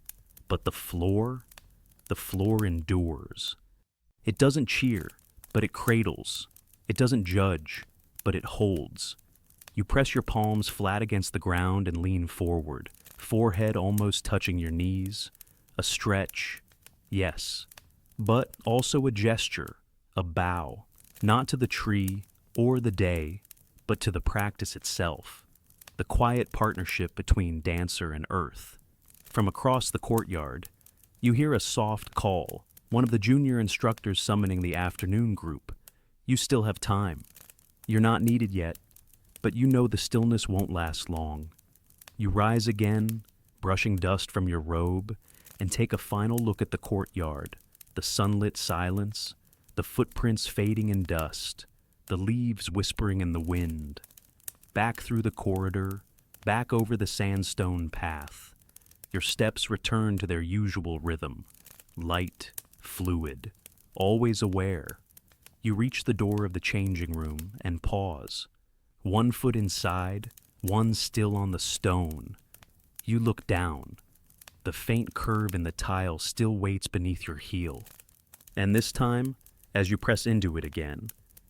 but the floor endures. It doesn't cheer, but it cradles. It doesn't judge, but it holds. You press your palms flat against the ground and lean forward, forehead almost touching your knees. A stretch, yes, but also a gesture, a bow, not to the tree or the day, but to the practice itself, the quiet partnership between dancer and earth. From across the courtyard, you hear a soft call, one of the junior instructors summoning the afternoon group. You still have time. You're not needed yet, but you know the stillness won't last long. You rise again, brushing dust from your robe, and take a final look at the courtyard, the sunlit silence, the footprints fading in dust, the leaves whispering in the wind. Back through the corridor, back over the sandstone path. Your steps return to their usual rhythm, light, fluid, always aware. You reach the door of the changing room and pause. One foot inside, one still on the stone. You look down. The faint curve in the tile still waits beneath your heel. And this time, as you press into it again,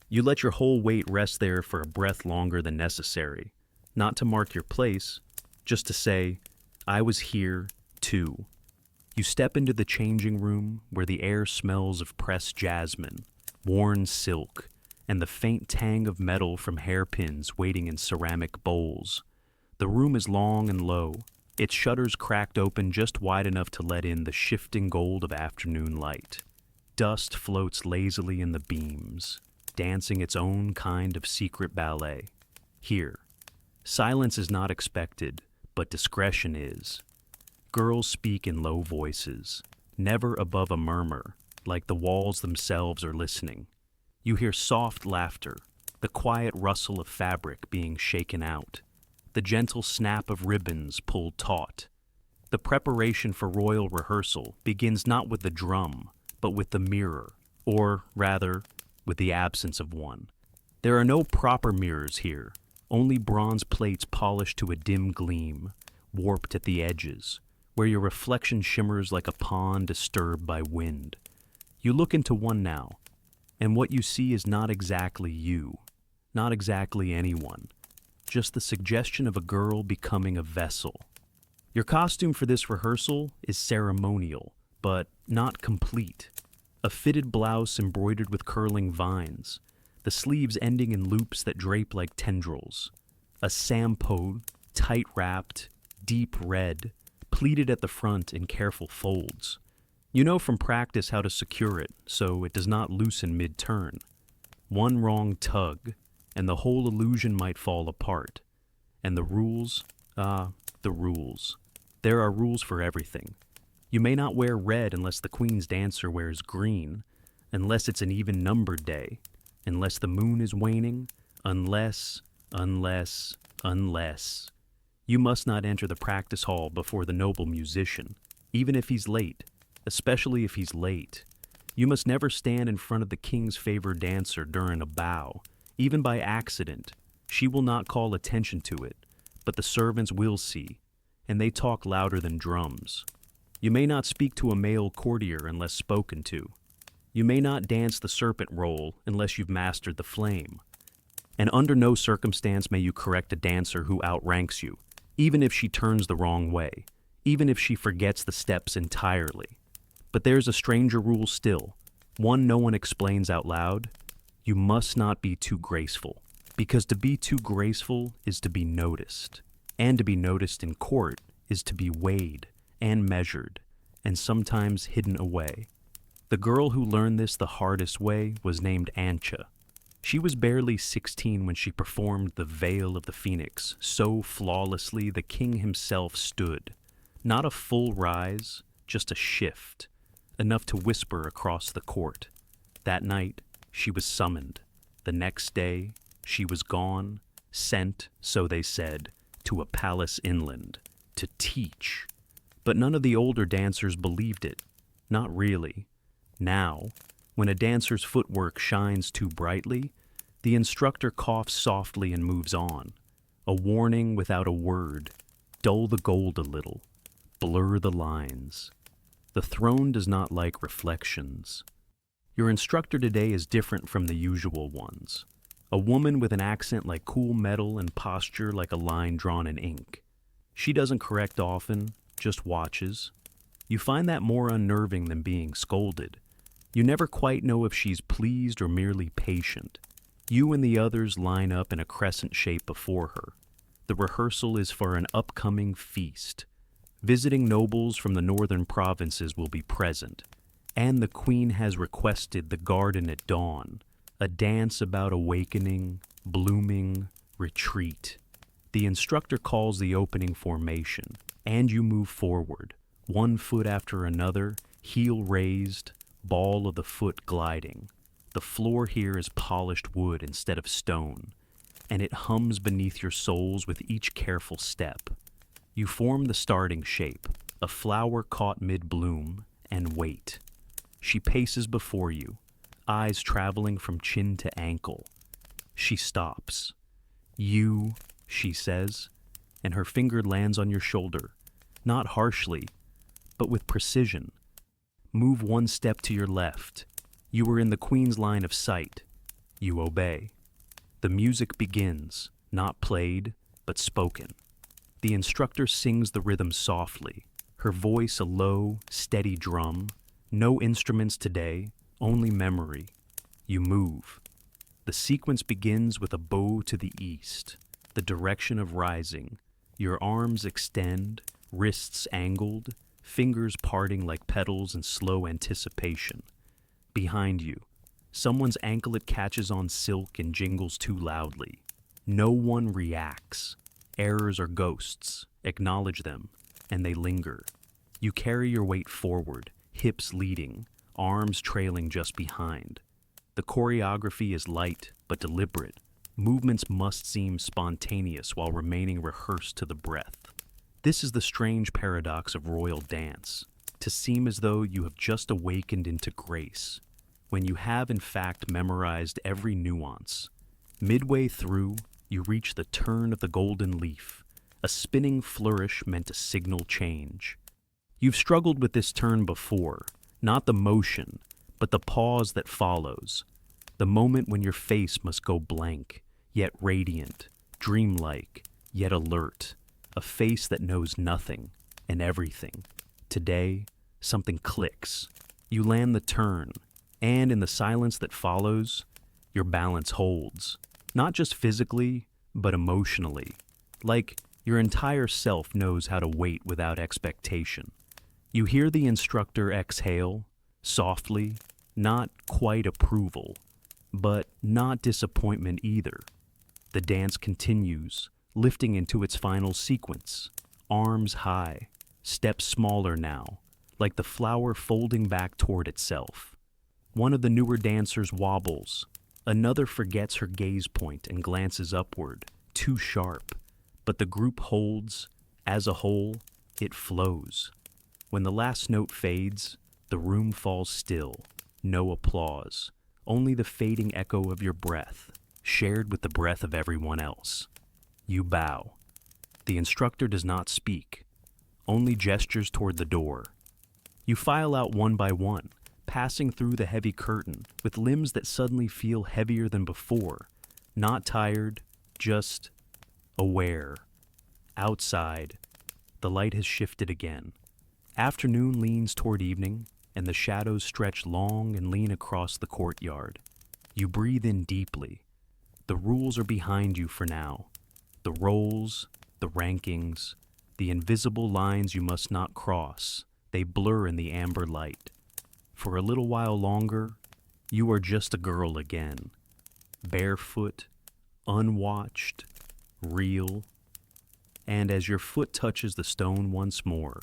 you let your whole weight rest there for a breath longer than necessary. Not to mark your place, just to say, I was here, too. You step into the changing room where the air smells of pressed jasmine, worn silk, and the faint tang of metal from hairpins waiting in ceramic bowls. The room is long and low, its shutters cracked open just wide enough to let in the shifting gold of afternoon light. Dust floats lazily in the beams, dancing its own kind of secret ballet. Here, silence is not expected, but discretion is. Girls speak in low voices, never above a murmur, like the walls themselves are listening. You hear soft laughter, the quiet rustle of fabric being shaken out, the gentle snap of ribbons pulled taut. The preparation for royal rehearsal begins not with the drum, but with the mirror, or, rather, with the absence of one. There are no proper mirrors here, only bronze plates polished to a dim gleam, warped at the edges, where your reflection shimmers like a pond disturbed by wind. You look into one now, and what you see is not exactly you, not exactly anyone, just the suggestion of a girl becoming a vessel. Your costume for this rehearsal is ceremonial, but not complete. A fitted blouse embroidered with curling vines, the sleeves ending in loops that drape like tendrils. A sampo, tight-wrapped, deep red, pleated at the front in careful folds. You know from practice how to secure it so it does not loosen mid-turn. One wrong tug, and the whole illusion might fall apart. And the rules? The rules. There are rules for everything. You may not wear red unless the queen's dancer wears green, unless it's an even-numbered day, unless the moon is waning, unless. You must not enter the practice hall before the noble musician, even if he's late, especially if he's late. You must never stand in front of the king's favored dancer during a bow, even by accident. She will not call attention to it, but the servants will see, and they talk louder than drums. You may not speak to a male courtier unless spoken to. You may not dance the serpent roll unless you've mastered the flame. And under no circumstance may you correct a dancer who outranks you, even if she turns the wrong way, even if she forgets the steps entirely. But there's a stranger rule still, one no one explains out loud. You must not be too graceful, because to be too graceful is to be noticed, and to be noticed in court is to be weighed and measured, and sometimes hidden away. The girl who learned this the hardest way was named Ancha. She was barely 16 when she performed the Veil of the Phoenix so flawlessly the king himself stood. Not a full rise, just a shift, enough to whisper across the court. That night, she was summoned. The next day, she was gone, sent, so they said, to a palace inland, to teach. But none of the older dancers believed it. Not really. Now, when a dancer's footwork shines too brightly, the instructor coughs softly and moves on. A warning without a word. Dull the gold a little. Blur the lines. The throne does not like reflections. Your instructor today is different from the usual ones. A woman with an accent like cool metal and posture like a line drawn in ink. She doesn't correct often, just watches. You find that more unnerving than being scolded. You never quite know if she's pleased or merely patient. You and the others line up in a crescent shape before her. The rehearsal is for an upcoming feast. Visiting nobles from the northern provinces will be present, and the queen has requested the garden at dawn, a dance about awakening, blooming, retreat. The instructor calls the opening formation, and you move forward, one foot after another, heel raised, ball of the foot gliding. The floor here is polished wood instead of stone, and it hums beneath your soles with each careful step. You form the starting shape, a flower caught mid-bloom, and wait. She paces before you, eyes traveling from chin to ankle. She stops. You, she says, and her finger lands on your shoulder, not harshly, but with precision. Move one step to your left. You are in the queen's line of sight. You obey. The music begins, not played, but spoken. The instructor sings the rhythm softly, her voice a low, steady drum. No instruments today, only memory. You move. The sequence begins with a bow to the east, the direction of rising. Your arms extend, wrists angled, fingers parting like petals in slow anticipation. Behind you, someone's anklet catches on silk and jingles too loudly. No one reacts. Errors are ghosts. Acknowledge them, and they linger. You carry your weight forward, hips leading, arms trailing just behind. The choreography is light but deliberate. Movements must seem spontaneous while remaining rehearsed to the breath. This is the strange paradox of royal dance, to seem as though you have just awakened into grace, when you have in fact memorized every nuance. Midway through, you reach the turn of the golden leaf, a spinning flourish meant to signal change. You've struggled with this turn before, not the motion, but the pause that follows, the moment when your face must go blank, yet radiant, dreamlike, yet alert, a face that knows nothing and everything. Today, something clicks. You land the turn, and in the silence that follows, your balance holds, not just physically, but emotionally, like your entire self knows how to wait without expectation. You hear the instructor exhale, softly, not quite approval, but not disappointment either. The dance continues, lifting into its final sequence, arms high, steps smaller now, like the flower folding back toward itself. One of the newer dancers wobbles, another forgets her gaze point and glances upward, too sharp, but the group holds. As a whole, it flows. When the last note fades, the room falls still, no applause, only the fading echo of your breath, shared with the breath of everyone else. You bow. The instructor does not speak, only gestures toward the door. You file out one by one, passing through the heavy curtain, with limbs that suddenly feel heavier than before, not tired, just aware. Outside, the light has shifted again. Afternoon leans toward evening, and the shadows stretch long and lean across the courtyard. You breathe in deeply. The rules are behind you for now. The roles, the rankings, the invisible lines you must not cross, they blur in the amber light. For a little while longer, you are just a girl again. Barefoot, unwatched, real. And as your foot touches the stone once more,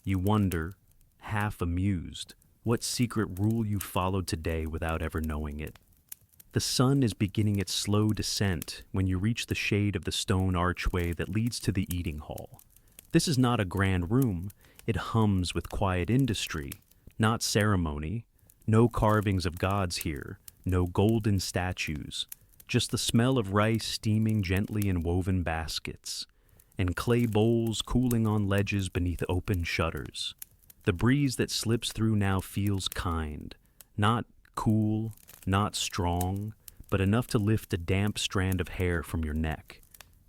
you wonder, half amused, what secret rule you followed today without ever knowing it. The sun is beginning its slow descent when you reach the shade of the stone archway that leads to the eating hall. This is not a grand room. It hums with quiet industry, not ceremony. No carvings of gods here, no golden statues, just the smell of rice steaming gently in woven baskets, and clay bowls cooling on ledges beneath open shutters. The breeze that slips through now feels kind, not cool, not strong, but enough to lift a damp strand of hair from your neck,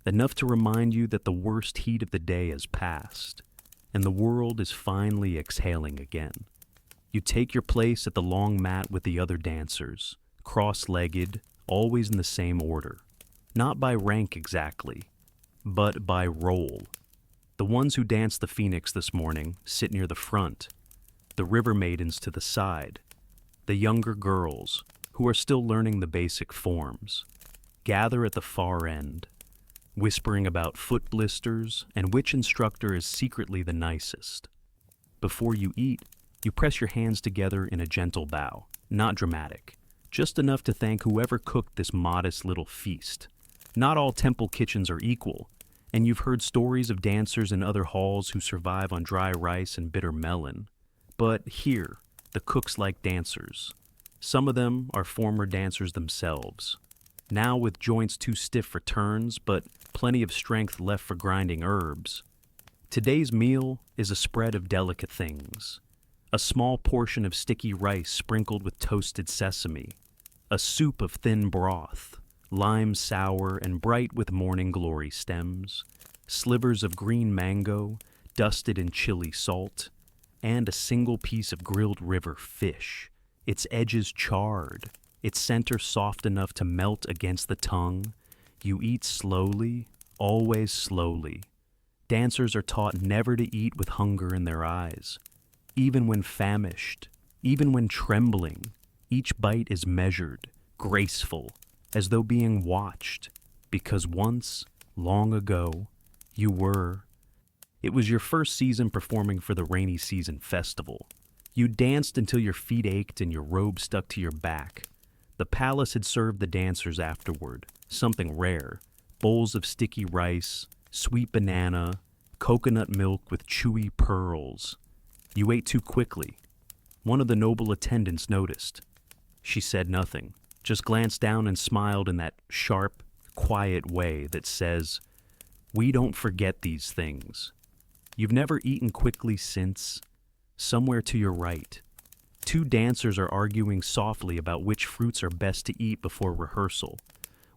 enough to remind you that the worst heat of the day has passed, and the world is finally exhaling again. You take your place at the long mat with the other dancers, cross-legged, always in the same order, not by rank exactly, but by role. The ones who danced the Phoenix this morning sit near the front, the river maidens to the side, the younger girls, who are still learning the basic forms, gather at the far end, whispering about foot blisters and which instructor is secretly the nicest. Before you eat, you press your hands together in a gentle bow, not dramatic, just enough to thank whoever cooked this modest little feast. Not all temple kitchens are equal, and you've heard stories of dancers in other halls who survive on dry rice and bitter melon. But here, the cooks like dancers. Some of them are former dancers themselves, now with joints too stiff for turns, but plenty of strength left for grinding herbs. Today's meal is a spread of delicate things. A small portion of sticky rice sprinkled with toasted sesame, a soup of thin broth, lime sour and bright with morning glory stems, slivers of green mango dusted in chili salt, and a single piece of grilled river fish, its edges charred, its center soft enough to melt against the tongue. You eat slowly, always slowly. Dancers are taught never to eat with hunger in their eyes. Even when famished, even when trembling, Each bite is measured, graceful, as though being watched, because once, long ago, you were. It was your first season performing for the rainy season festival. You danced until your feet ached and your robe stuck to your back. The palace had served the dancers afterward, something rare, bowls of sticky rice, sweet banana, coconut milk with chewy pearls. You ate too quickly. One of the noble attendants noticed. She said nothing, just glanced down and smiled in that sharp, quiet way that says, "We don't forget these things." You've never eaten quickly since. Somewhere to your right, two dancers are arguing softly about which fruits are best to eat before rehearsal.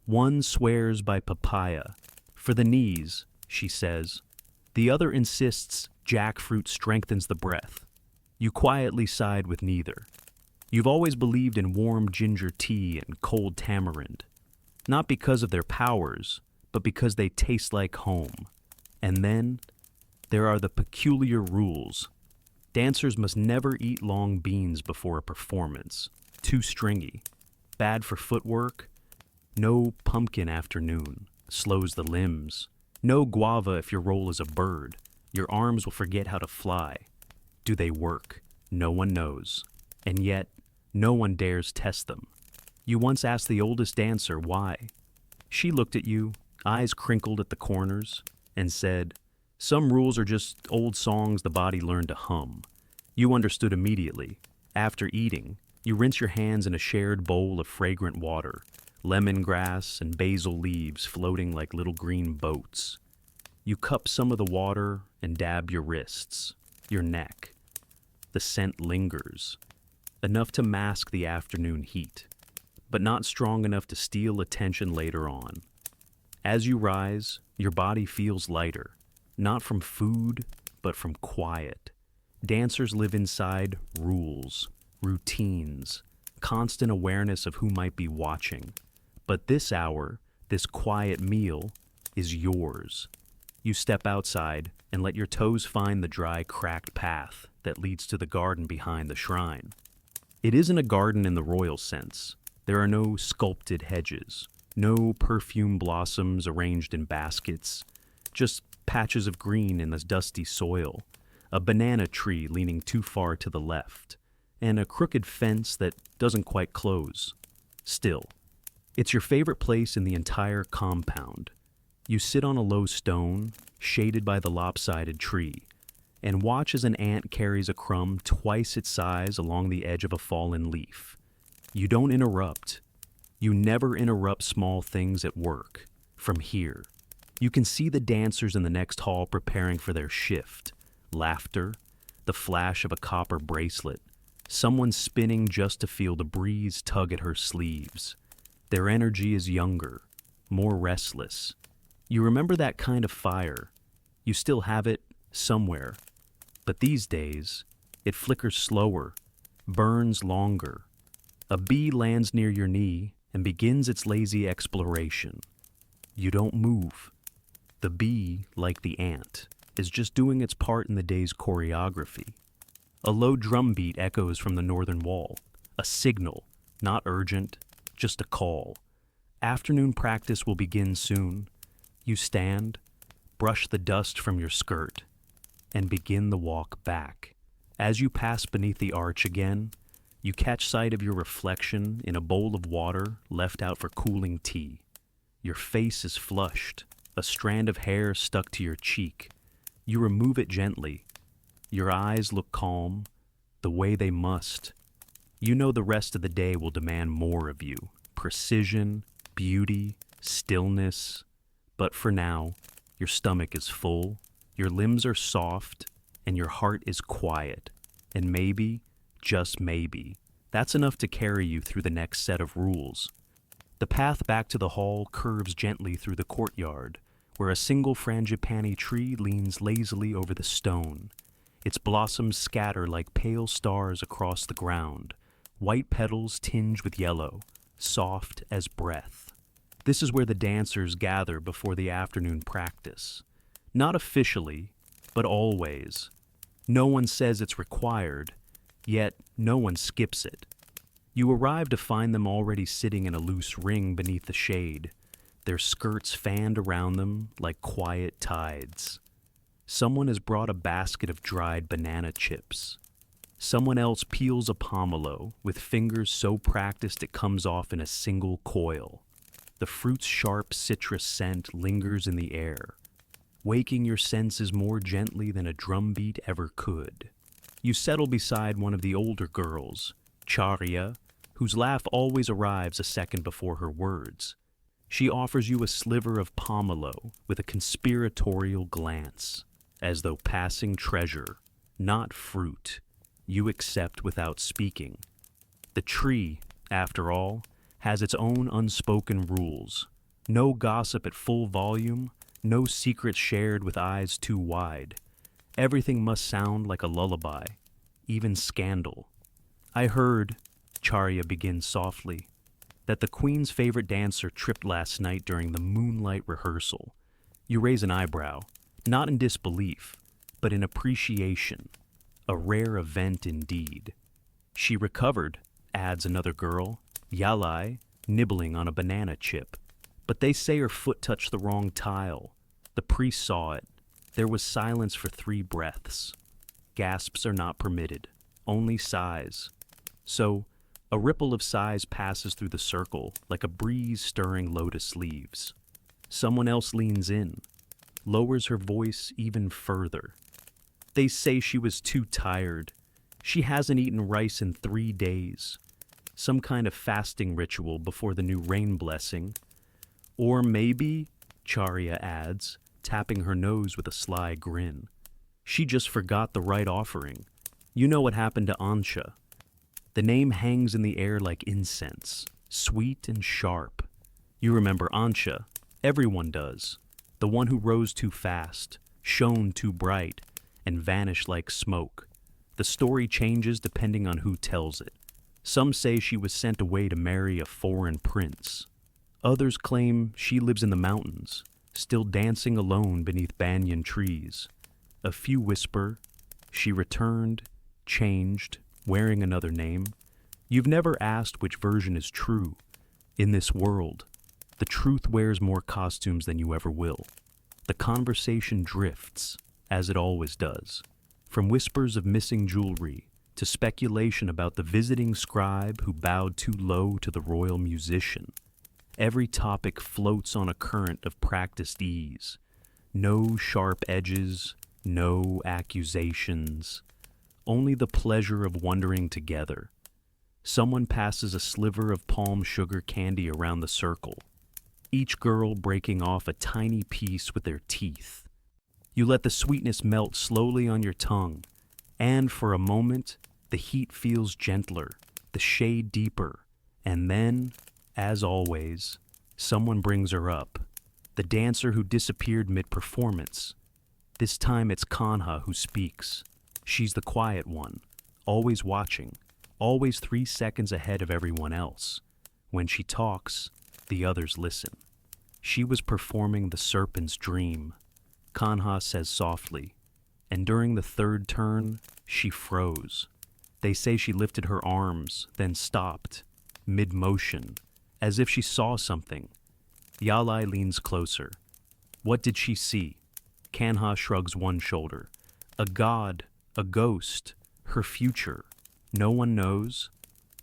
One swears by papaya. For the knees, she says. The other insists jackfruit strengthens the breath. You quietly side with neither. You've always believed in warm ginger tea and cold tamarind. Not because of their powers, but because they taste like home. And then, there are the peculiar rules. Dancers must never eat long beans before a performance. Too stringy. Bad for footwork. No pumpkin afternoon. Slows the limbs. No guava if your role is a bird. Your arms will forget how to fly. Do they work? No one knows. And yet, no one dares test them. You once asked the oldest dancer why. She looked at you, eyes crinkled at the corners, and said, "Some rules are just old songs the body learned to hum." You understood immediately. After eating, you rinse your hands in a shared bowl of fragrant water, lemongrass and basil leaves floating like little green boats. You cup some of the water and dab your wrists, your neck. The scent lingers, enough to mask the afternoon heat, but not strong enough to steal attention later on. As you rise, your body feels lighter. Not from food, but from quiet. Dancers live inside rules, routines, constant awareness of who might be watching. But this hour, this quiet meal, is yours. You step outside and let your toes find the dry, cracked path that leads to the garden behind the shrine. It isn't a garden in the royal sense. There are no sculpted hedges, no perfume blossoms arranged in baskets, just patches of green in the dusty soil, a banana tree leaning too far to the left, and a crooked fence that doesn't quite close. Still, it's your favorite place in the entire compound. You sit on a low stone, shaded by the lopsided tree, and watch as an ant carries a crumb twice its size along the edge of a fallen leaf. You don't interrupt. You never interrupt small things at work. From here, you can see the dancers in the next hall preparing for their shift. Laughter, the flash of a copper bracelet, someone spinning just to feel the breeze tug at her sleeves. Their energy is younger, more restless. You remember that kind of fire. You still have it somewhere. But these days, it flickers slower, burns longer. A bee lands near your knee and begins its lazy exploration. You don't move. The bee, like the ant, is just doing its part in the day's choreography. A low drum beat echoes from the northern wall, a signal, not urgent, just a call. Afternoon practice will begin soon. You stand, brush the dust from your skirt, and begin the walk back. As you pass beneath the arch again, you catch sight of your reflection in a bowl of water left out for cooling tea. Your face is flushed, a strand of hair stuck to your cheek. You remove it gently. Your eyes look calm, the way they must. You know the rest of the day will demand more of you. Precision, beauty, stillness. But for now, your stomach is full, your limbs are soft, and your heart is quiet. And maybe, just maybe, that's enough to carry you through the next set of rules. The path back to the hall curves gently through the courtyard, where a single frangipani tree leans lazily over the stone. Its blossoms scatter like pale stars across the ground, white petals tinged with yellow, soft as breath. This is where the dancers gather before the afternoon practice. Not officially, but always. No one says it's required, yet no one skips it. You arrive to find them already sitting in a loose ring beneath the shade, their skirts fanned around them like quiet tides. Someone has brought a basket of dried banana chips. Someone else peels a pomelo with fingers so practiced it comes off in a single coil. The fruit's sharp citrus scent lingers in the air, waking your senses more gently than a drumbeat ever could. You settle beside one of the older girls, Charya, whose laugh always arrives a second before her words. She offers you a sliver of pomelo with a conspiratorial glance, as though passing treasure, not fruit, you accept without speaking. The tree, after all, has its own unspoken rules. No gossip at full volume, no secrets shared with eyes too wide. Everything must sound like a lullaby, even scandal. I heard, Charya begins softly, that the Queen's favorite dancer tripped last night during the moonlight rehearsal. You raise an eyebrow, not in disbelief, but in appreciation. A rare event indeed. She recovered, adds another girl, Yalai, nibbling on a banana chip. But they say her foot touched the wrong tile. The priest saw it. There was silence for 3 breaths. Gasps are not permitted, only sighs. So, a ripple of sighs passes through the circle like a breeze stirring lotus leaves. Someone else leans in, lowers her voice even further. They say she was too tired. She hasn't eaten rice in 3 days. Some kind of fasting ritual before the new rain blessing. Or maybe, Charya adds, tapping her nose with a sly grin, she just forgot the right offering. You know what happened to Ansha. The name hangs in the air like incense, sweet and sharp. You remember Ansha, everyone does, the one who rose too fast, shone too bright, and vanished like smoke. The story changes depending on who tells it. Some say she was sent away to marry a foreign prince. Others claim she lives in the mountains, still dancing alone beneath banyan trees. A few whisper, she returned, changed, wearing another name. You've never asked which version is true. In this world, the truth wears more costumes than you ever will. The conversation drifts, as it always does, from whispers of missing jewelry to speculation about the visiting scribe who bowed too low to the royal musician. Every topic floats on a current of practiced ease. No sharp edges, no accusations, only the pleasure of wondering together. Someone passes a sliver of palm sugar candy around the circle, each girl breaking off a tiny piece with their teeth. You let the sweetness melt slowly on your tongue, and for a moment, the heat feels gentler, the shade deeper, and then, as always, someone brings her up, the dancer who disappeared mid-performance. This time it's Kanha who speaks. She's the quiet one, always watching, always 3 seconds ahead of everyone else. When she talks, the others listen. She was performing the serpent's dream, Kanha says softly, and during the 3rd turn, she froze. They say she lifted her arms, then stopped, mid-motion, as if she saw something. Yalai leans closer. What did she see? Kanha shrugs one shoulder. A god, a ghost, her future. No one knows,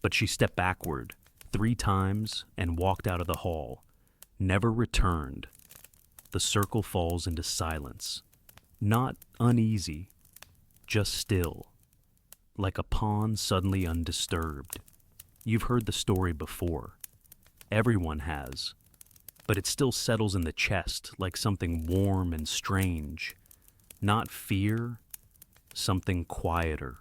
but she stepped backward 3 times and walked out of the hall. Never returned. The circle falls into silence. Not uneasy, just still. Like a pond suddenly undisturbed. You've heard the story before. Everyone has. But it still settles in the chest like something warm and strange. Not fear, something quieter.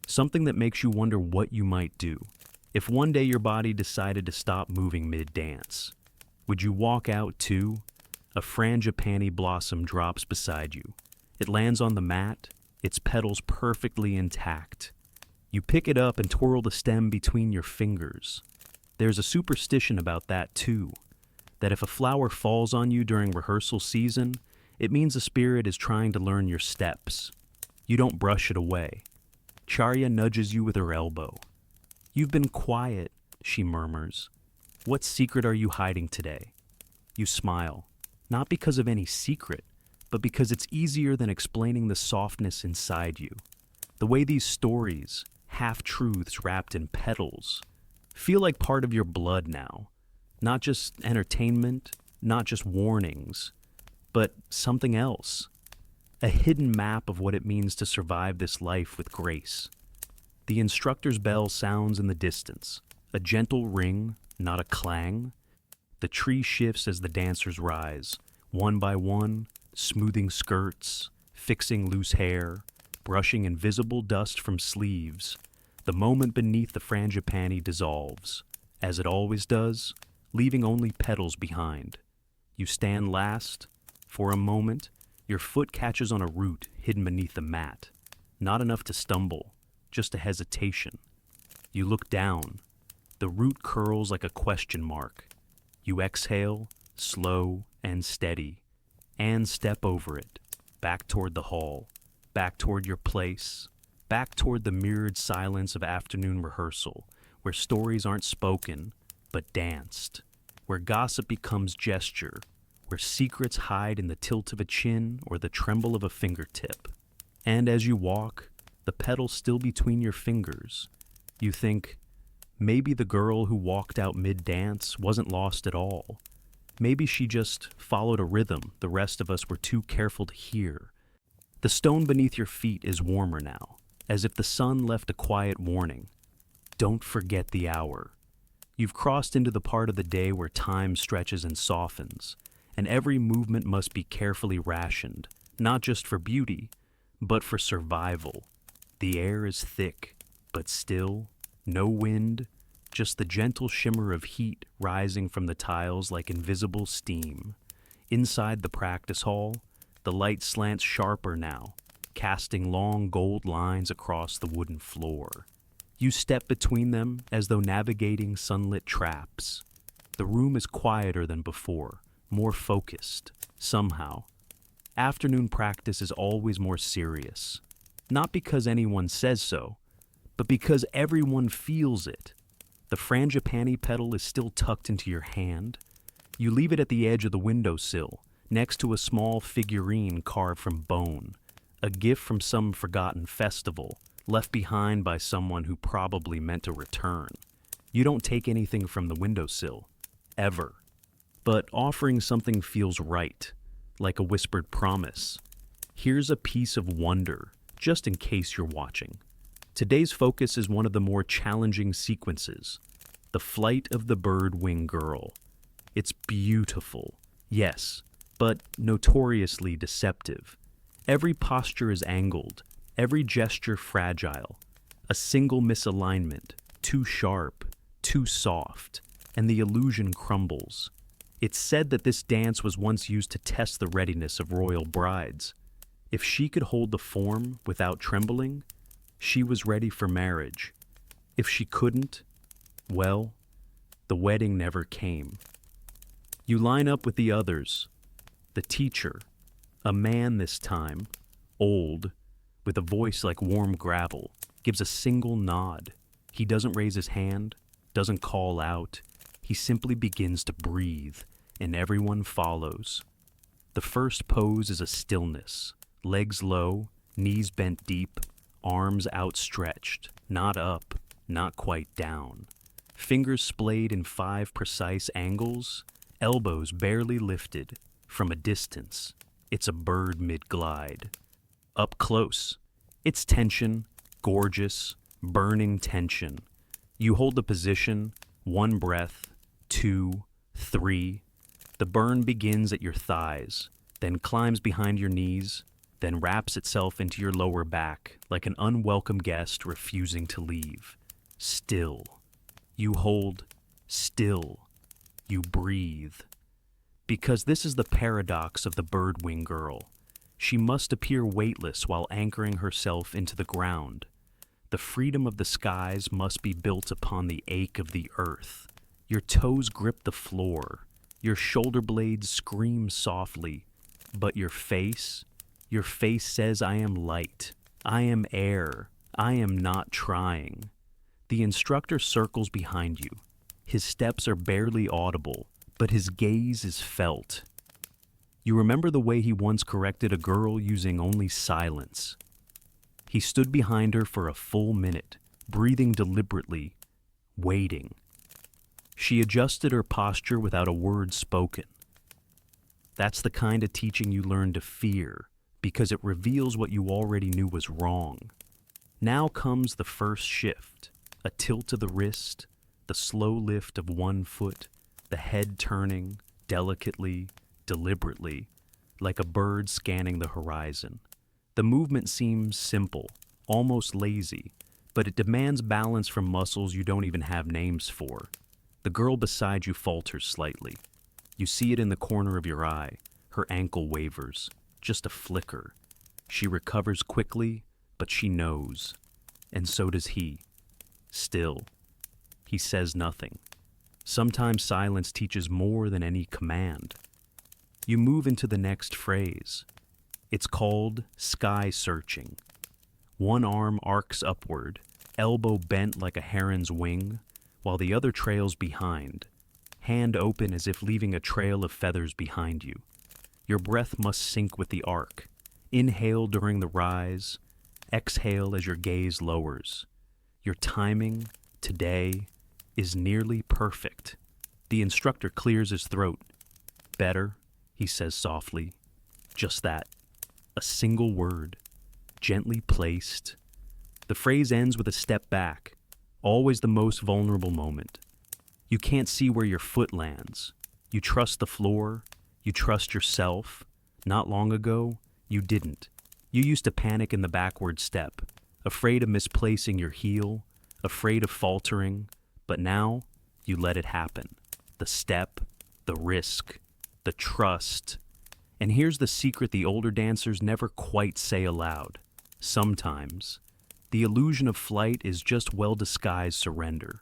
Something that makes you wonder what you might do. If one day your body decided to stop moving mid-dance, would you walk out too? A frangipani blossom drops beside you. It lands on the mat, its petals perfectly intact. You pick it up and twirl the stem between your fingers. There's a superstition about that too, that if a flower falls on you during rehearsal season, it means the spirit is trying to learn your steps. You don't brush it away. Charya nudges you with her elbow. You've been quiet, she murmurs. What secret are you hiding today? You smile, not because of any secret, but because it's easier than explaining the softness inside you. The way these stories, half-truths wrapped in petals, feel like part of your blood now. Not just entertainment, not just warnings, but something else. A hidden map of what it means to survive this life with grace. The instructor's bell sounds in the distance, a gentle ring, not a clang. The tree shifts as the dancers rise, one by one, smoothing skirts, fixing loose hair, brushing invisible dust from sleeves. The moment beneath the frangipani dissolves, as it always does, leaving only petals behind. You stand last. For a moment, your foot catches on a root hidden beneath the mat. Not enough to stumble, just a hesitation. You look down. The root curls like a question mark. You exhale, slow and steady, and step over it, back toward the hall, back toward your place, back toward the mirrored silence of afternoon rehearsal, where stories aren't spoken, but danced, where gossip becomes gesture, where secrets hide in the tilt of a chin or the tremble of a fingertip. And as you walk, the petals still between your fingers, you think, maybe the girl who walked out mid-dance wasn't lost at all. Maybe she just followed a rhythm the rest of us were too careful to hear. The stone beneath your feet is warmer now, as if the sun left a quiet warning. Don't forget the hour. You've crossed into the part of the day where time stretches and softens, and every movement must be carefully rationed, not just for beauty, but for survival. The air is thick, but still, no wind, just the gentle shimmer of heat rising from the tiles like invisible steam. Inside the practice hall, the light slants sharper now, casting long gold lines across the wooden floor. You step between them as though navigating sunlit traps. The room is quieter than before, more focused, somehow. Afternoon practice is always more serious. Not because anyone says so, but because everyone feels it. The frangipani petal is still tucked into your hand. You leave it at the edge of the windowsill, next to a small figurine carved from bone, a gift from some forgotten festival, left behind by someone who probably meant to return. You don't take anything from the windowsill, ever. But offering something feels right, like a whispered promise. Here's a piece of wonder, just in case you're watching. Today's focus is one of the more challenging sequences, the flight of the bird-wing girl. It's beautiful, yes, but notoriously deceptive. Every posture is angled, every gesture fragile. A single misalignment, too sharp, too soft, and the illusion crumbles. It's said that this dance was once used to test the readiness of royal brides. If she could hold the form without trembling, she was ready for marriage. If she couldn't, well, the wedding never came. You line up with the others. The teacher, a man this time, old, with a voice like warm gravel, gives a single nod. He doesn't raise his hand, doesn't call out. He simply begins to breathe, and everyone follows. The first pose is a stillness, legs low, knees bent deep, arms outstretched, not up, not quite down. Fingers splayed in 5 precise angles, elbows barely lifted. From a distance, it's a bird mid-glide. Up close, it's tension, gorgeous, burning tension. You hold the position, 1 breath, 2, 3. The burn begins at your thighs, then climbs behind your knees, then wraps itself into your lower back like an unwelcome guest refusing to leave. Still. You hold. Still. You breathe. Because this is the paradox of the bird-wing girl. She must appear weightless while anchoring herself into the ground. The freedom of the skies must be built upon the ache of the earth. Your toes grip the floor. Your shoulder blades scream softly. But your face says, I am light. I am air. I am not trying. The instructor circles behind you. His steps are barely audible, but his gaze is felt. You remember the way he once corrected a girl using only silence. He stood behind her for a full minute, breathing deliberately, waiting. She adjusted her posture without a word spoken. That's the kind of teaching you learn to fear, because it reveals what you already knew was wrong. Now comes the first shift, a tilt of the wrist, the slow lift of one foot, the head turning, delicately, deliberately, like a bird scanning the horizon. The movement seems simple, almost lazy, but it demands balance from muscles you don't even have names for. The girl beside you falters slightly. You see it in the corner of your eye. Her ankle wavers, just a flicker. She recovers quickly, but she knows. And so does he. Still, he says nothing. Sometimes silence teaches more than any command. You move into the next phrase. It's called sky searching. One arm arcs upward, elbow bent like a heron's wing, while the other trails behind, hand open as if leaving a trail of feathers behind you. Your breath must sync with the arc. Inhale during the rise, exhale as your gaze lowers. Your timing, today, is nearly perfect. The instructor clears his throat. Better, he says softly. Just that. A single word, gently placed. The phrase ends with a step back, always the most vulnerable moment. You can't see where your foot lands. You trust the floor. You trust yourself. Not long ago, you didn't. You used to panic in the backward step, afraid of misplacing your heel, afraid of faltering, but now you let it happen. The step, the risk, the trust. And here's the secret the older dancers never quite say aloud. Sometimes, the illusion of flight is just well-disguised surrender.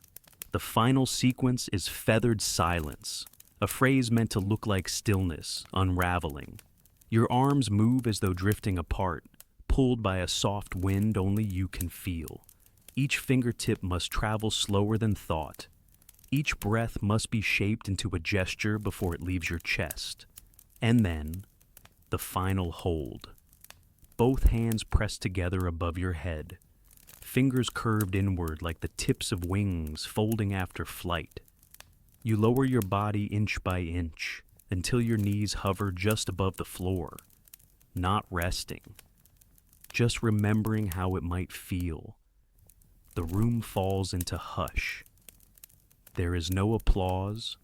The final sequence is feathered silence, a phrase meant to look like stillness, unraveling. Your arms move as though drifting apart, pulled by a soft wind only you can feel. Each fingertip must travel slower than thought. Each breath must be shaped into a gesture before it leaves your chest. And then, the final hold. Both hands pressed together above your head, fingers curved inward like the tips of wings folding after flight. You lower your body inch by inch until your knees hover just above the floor, not resting, just remembering how it might feel. The room falls into hush. There is no applause,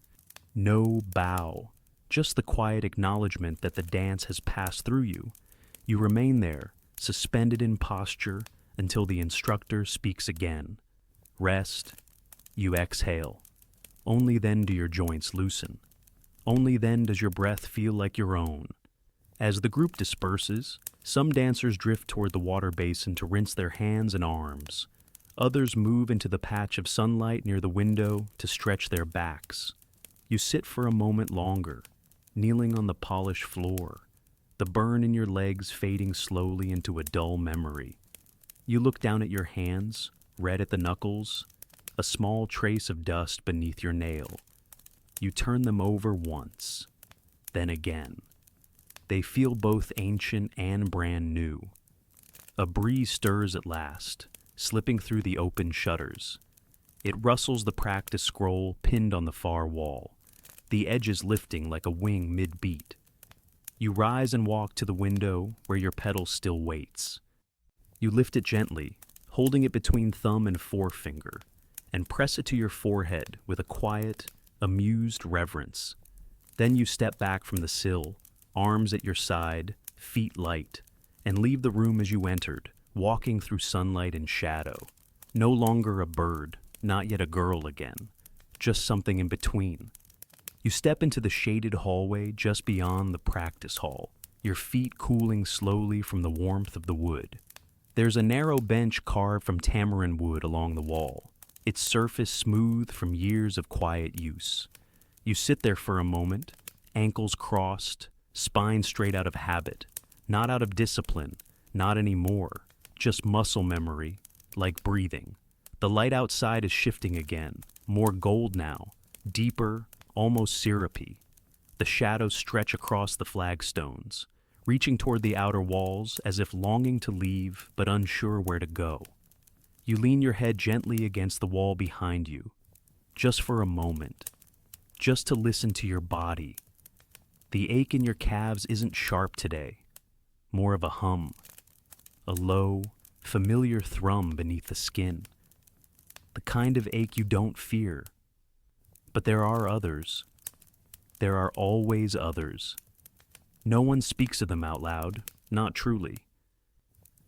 no bow, just the quiet acknowledgement that the dance has passed through you. You remain there, suspended in posture, until the instructor speaks again. Rest, you exhale. Only then do your joints loosen. Only then does your breath feel like your own. As the group disperses, some dancers drift toward the water basin to rinse their hands and arms. Others move into the patch of sunlight near the window to stretch their backs. You sit for a moment longer, kneeling on the polished floor, the burn in your legs fading slowly into a dull memory. You look down at your hands, red at the knuckles, a small trace of dust beneath your nail. You turn them over once, then again. They feel both ancient and brand new. A breeze stirs at last, slipping through the open shutters. It rustles the practice scroll pinned on the far wall, the edges lifting like a wing mid-beat. You rise and walk to the window where your pedal still waits. You lift it gently, holding it between thumb and forefinger, and press it to your forehead with a quiet, amused reverence. Then you step back from the sill, arms at your side, feet light, and leave the room as you entered, walking through sunlight and shadow. No longer a bird, not yet a girl again, just something in between. You step into the shaded hallway just beyond the practice hall, your feet cooling slowly from the warmth of the wood. There's a narrow bench carved from tamarind wood along the wall, its surface smooth from years of quiet use. You sit there for a moment, ankles crossed, spine straight out of habit, not out of discipline, not anymore, just muscle memory, like breathing. The light outside is shifting again, more gold now, deeper, almost syrupy. The shadows stretch across the flagstones, reaching toward the outer walls as if longing to leave but unsure where to go. You lean your head gently against the wall behind you, just for a moment, just to listen to your body. The ache in your calves isn't sharp today, more of a hum, a low, familiar thrum beneath the skin. The kind of ache you don't fear. But there are others. There are always others. No one speaks of them out loud, not truly.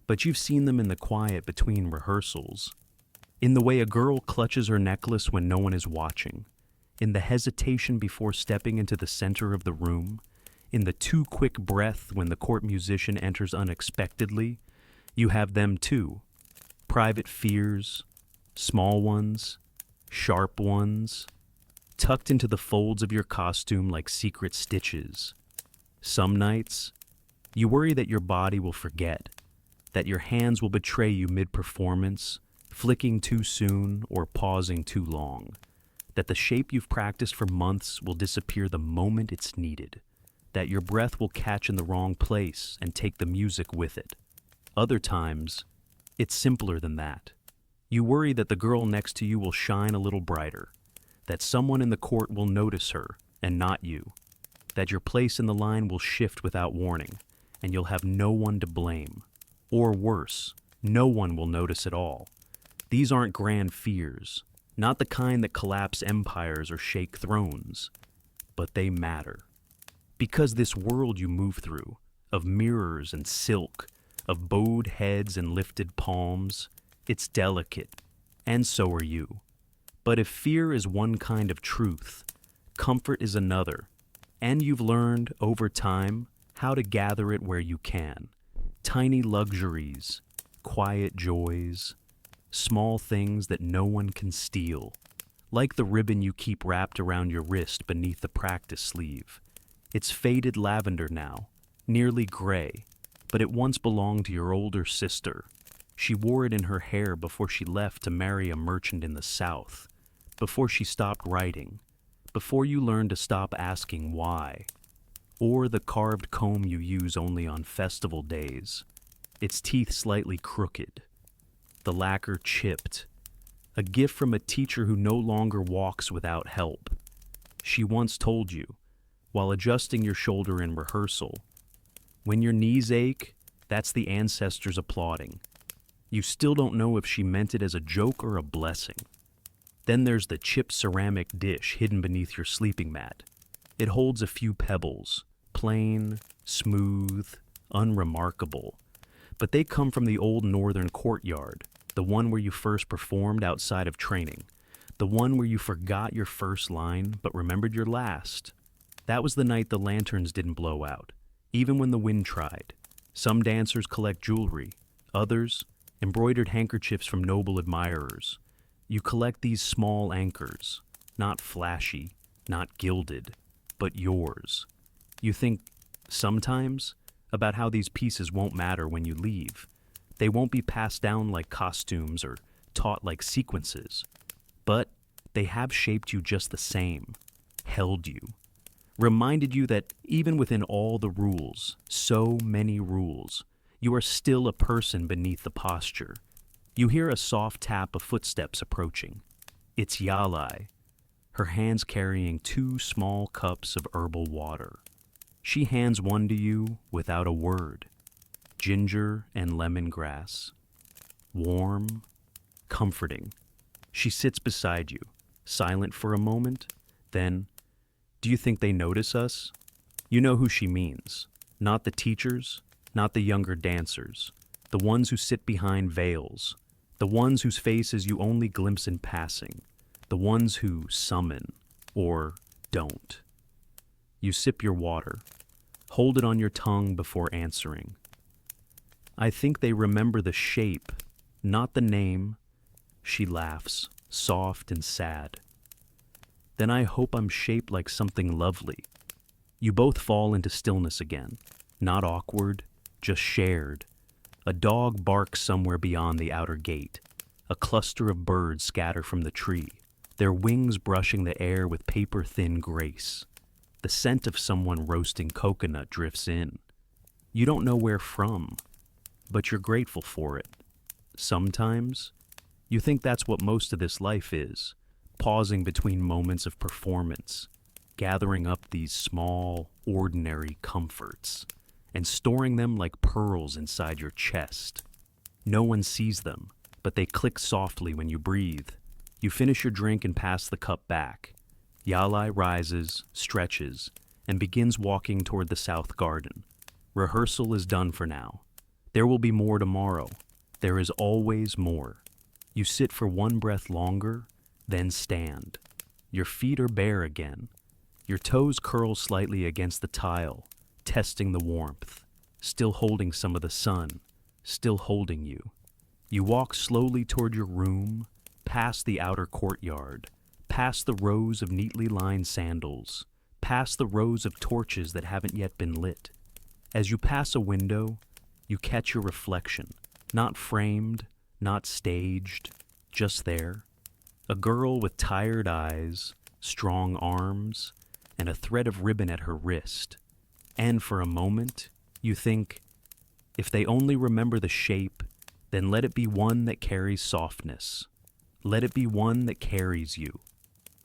But you've seen them in the quiet between rehearsals, in the way a girl clutches her necklace when no one is watching, in the hesitation before stepping into the center of the room, in the too quick breath when the court musician enters unexpectedly. You have them too. Private fears, small ones, sharp ones, tucked into the folds of your costume like secret stitches. Some nights, you worry that your body will forget, that your hands will betray you mid-performance, flicking too soon or pausing too long, that the shape you've practiced for months will disappear the moment it's needed, that your breath will catch in the wrong place and take the music with it. Other times, it's simpler than that. You worry that the girl next to you will shine a little brighter, that someone in the court will notice her and not you, that your place in the line will shift without warning, and you'll have no one to blame. Or worse, no one will notice at all. These aren't grand fears, not the kind that collapse empires or shake thrones, but they matter. Because this world you move through, of mirrors and silk, of bowed heads and lifted palms, it's delicate, and so are you. But if fear is one kind of truth, comfort is another, and you've learned, over time, how to gather it where you can. Tiny luxuries, quiet joys, small things that no one can steal, like the ribbon you keep wrapped around your wrist beneath the practice sleeve. It's faded lavender now, nearly gray, but it once belonged to your older sister. She wore it in her hair before she left to marry a merchant in the South, before she stopped writing, before you learned to stop asking why, or the carved comb you use only on festival days, its teeth slightly crooked, the lacquer chipped, a gift from a teacher who no longer walks without help. She once told you, while adjusting your shoulder in rehearsal, when your knees ache, that's the ancestors applauding. You still don't know if she meant it as a joke or a blessing. Then there's the chipped ceramic dish hidden beneath your sleeping mat. It holds a few pebbles, plain, smooth, unremarkable. But they come from the old northern courtyard, the one where you first performed outside of training, the one where you forgot your first line but remembered your last. That was the night the lanterns didn't blow out, even when the wind tried. Some dancers collect jewelry, others, embroidered handkerchiefs from noble admirers. You collect these small anchors, not flashy, not gilded, but yours. You think, sometimes, about how these pieces won't matter when you leave. They won't be passed down like costumes or taught like sequences. But they have shaped you just the same, held you, reminded you that even within all the rules, so many rules, you are still a person beneath the posture. You hear a soft tap of footsteps approaching. It's Yalai, her hands carrying 2 small cups of herbal water. She hands one to you without a word. Ginger and lemongrass. Warm, comforting. She sits beside you, silent for a moment, then, "Do you think they notice us?" You know who she means. Not the teachers, not the younger dancers, the ones who sit behind veils, the ones whose faces you only glimpse in passing, the ones who summon, or don't. You sip your water, hold it on your tongue before answering. "I think they remember the shape, not the name." She laughs, soft and sad. "Then I hope I'm shaped like something lovely." You both fall into stillness again, not awkward, just shared. A dog barks somewhere beyond the outer gate. A cluster of birds scatter from the tree, their wings brushing the air with paper-thin grace. The scent of someone roasting coconut drifts in. You don't know where from, but you're grateful for it. Sometimes, you think that's what most of this life is, pausing between moments of performance, gathering up these small, ordinary comforts, and storing them like pearls inside your chest. No one sees them, but they click softly when you breathe. You finish your drink and pass the cup back. Yalai rises, stretches, and begins walking toward the south garden. Rehearsal is done for now. There will be more tomorrow. There is always more. You sit for one breath longer, then stand. Your feet are bare again. Your toes curl slightly against the tile, testing the warmth, still holding some of the sun, still holding you. You walk slowly toward your room, past the outer courtyard, past the rows of neatly lined sandals, past the rows of torches that haven't yet been lit. As you pass a window, you catch your reflection, not framed, not staged, just there. A girl with tired eyes, strong arms, and a thread of ribbon at her wrist. And for a moment, you think, if they only remember the shape, then let it be one that carries softness. Let it be one that carries you.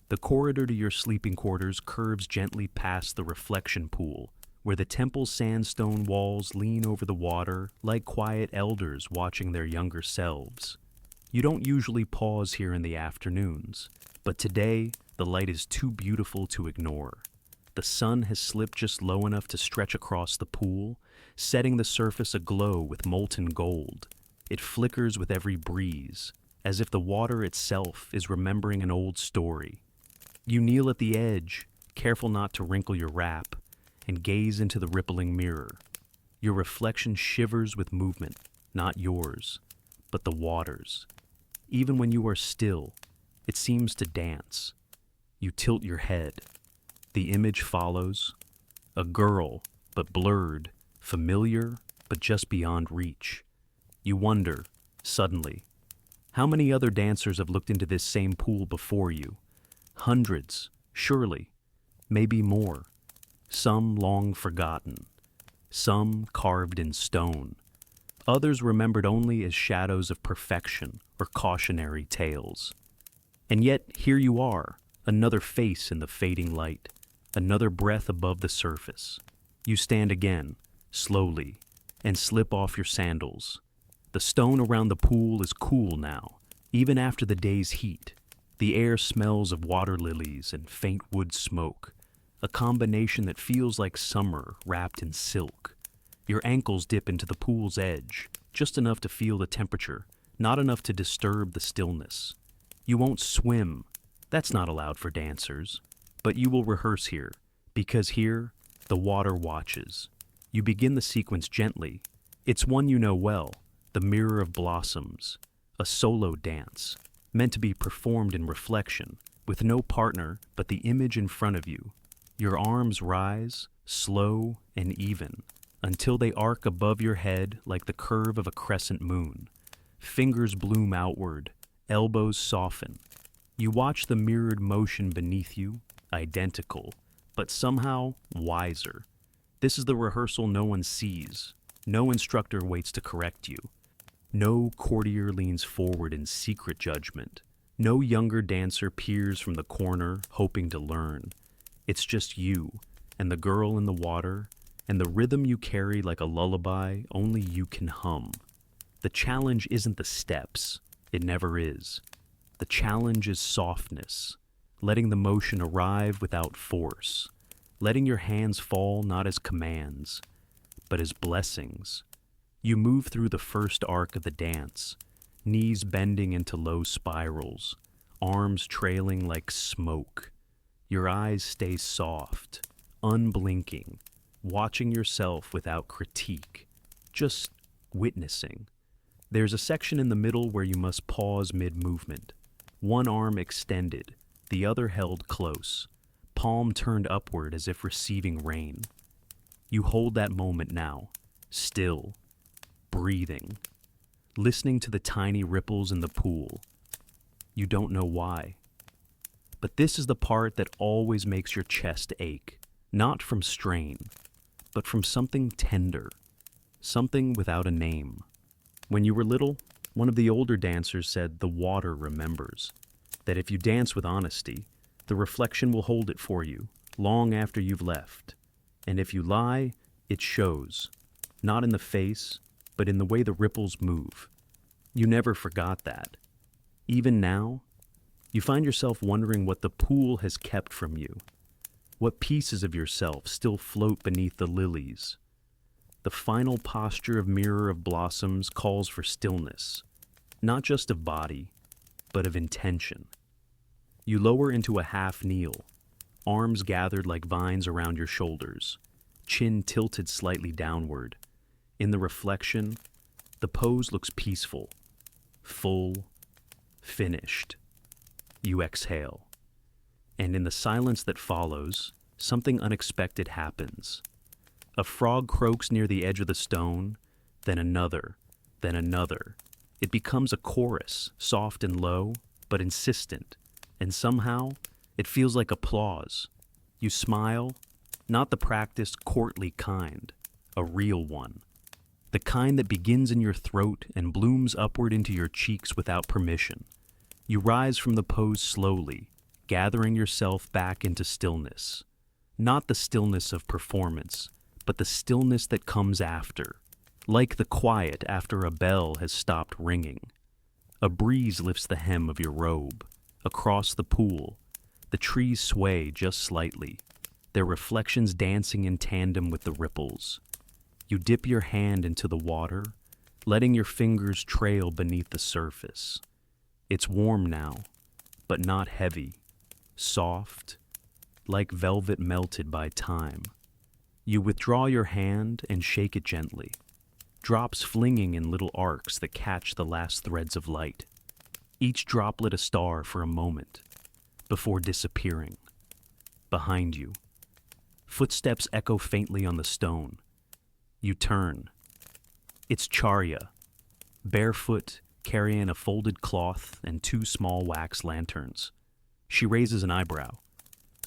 The corridor to your sleeping quarters curves gently past the reflection pool, where the temple's sandstone walls lean over the water like quiet elders watching their younger selves. You don't usually pause here in the afternoons, but today the light is too beautiful to ignore. The sun has slipped just low enough to stretch across the pool, setting the surface aglow with molten gold. It flickers with every breeze, as if the water itself is remembering an old story. You kneel at the edge, careful not to wrinkle your wrap, and gaze into the rippling mirror. Your reflection shivers with movement, not yours, but the water's. Even when you are still, it seems to dance. You tilt your head. The image follows. A girl, but blurred, familiar, but just beyond reach. You wonder, suddenly, how many other dancers have looked into this same pool before you? Hundreds, surely, maybe more. Some long forgotten, some carved in stone, others remembered only as shadows of perfection or cautionary tales. And yet here you are, another face in the fading light, another breath above the surface. You stand again, slowly, and slip off your sandals. The stone around the pool is cool now, even after the day's heat. The air smells of water lilies and faint wood smoke, a combination that feels like summer wrapped in silk. Your ankles dip into the pool's edge, just enough to feel the temperature, not enough to disturb the stillness. You won't swim. That's not allowed for dancers. But you will rehearse here, because here, the water watches. You begin the sequence gently. It's one you know well, the Mirror of Blossoms, a solo dance, meant to be performed in reflection, with no partner but the image in front of you. Your arms rise, slow and even, until they arc above your head like the curve of a crescent moon. Fingers bloom outward, elbows soften. You watch the mirrored motion beneath you, identical, but somehow wiser. This is the rehearsal no one sees. No instructor waits to correct you. No courtier leans forward in secret judgment. No younger dancer peers from the corner, hoping to learn. It's just you, and the girl in the water, and the rhythm you carry like a lullaby only you can hum. The challenge isn't the steps. It never is. The challenge is softness, letting the motion arrive without force, letting your hands fall not as commands, but as blessings. You move through the first arc of the dance, knees bending into low spirals, arms trailing like smoke. Your eyes stay soft, unblinking, watching yourself without critique, just witnessing. There's a section in the middle where you must pause mid-movement, one arm extended, the other held close, palm turned upward as if receiving rain. You hold that moment now, still, breathing. listening to the tiny ripples in the pool. You don't know why. But this is the part that always makes your chest ache, not from strain, but from something tender, something without a name. When you were little, one of the older dancers said the water remembers, that if you dance with honesty, the reflection will hold it for you, long after you've left. And if you lie, it shows, not in the face, but in the way the ripples move. You never forgot that. Even now, you find yourself wondering what the pool has kept from you, what pieces of yourself still float beneath the lilies. The final posture of Mirror of Blossoms calls for stillness, not just of body, but of intention. You lower into a half kneel, arms gathered like vines around your shoulders, chin tilted slightly downward. In the reflection, the pose looks peaceful, full, finished. You exhale. And in the silence that follows, something unexpected happens. A frog croaks near the edge of the stone, then another, then another. It becomes a chorus, soft and low, but insistent. And somehow, it feels like applause. You smile, not the practiced, courtly kind, a real one. The kind that begins in your throat and blooms upward into your cheeks without permission. You rise from the pose slowly, gathering yourself back into stillness. Not the stillness of performance, but the stillness that comes after, like the quiet after a bell has stopped ringing. A breeze lifts the hem of your robe. Across the pool, the trees sway just slightly, their reflections dancing in tandem with the ripples. You dip your hand into the water, letting your fingers trail beneath the surface. It's warm now, but not heavy, soft, like velvet melted by time. You withdraw your hand and shake it gently, drops flinging in little arcs that catch the last threads of light, each droplet a star for a moment, before disappearing. Behind you, footsteps echo faintly on the stone. You turn. It's Charya, barefoot, carrying a folded cloth and 2 small wax lanterns. She raises an eyebrow.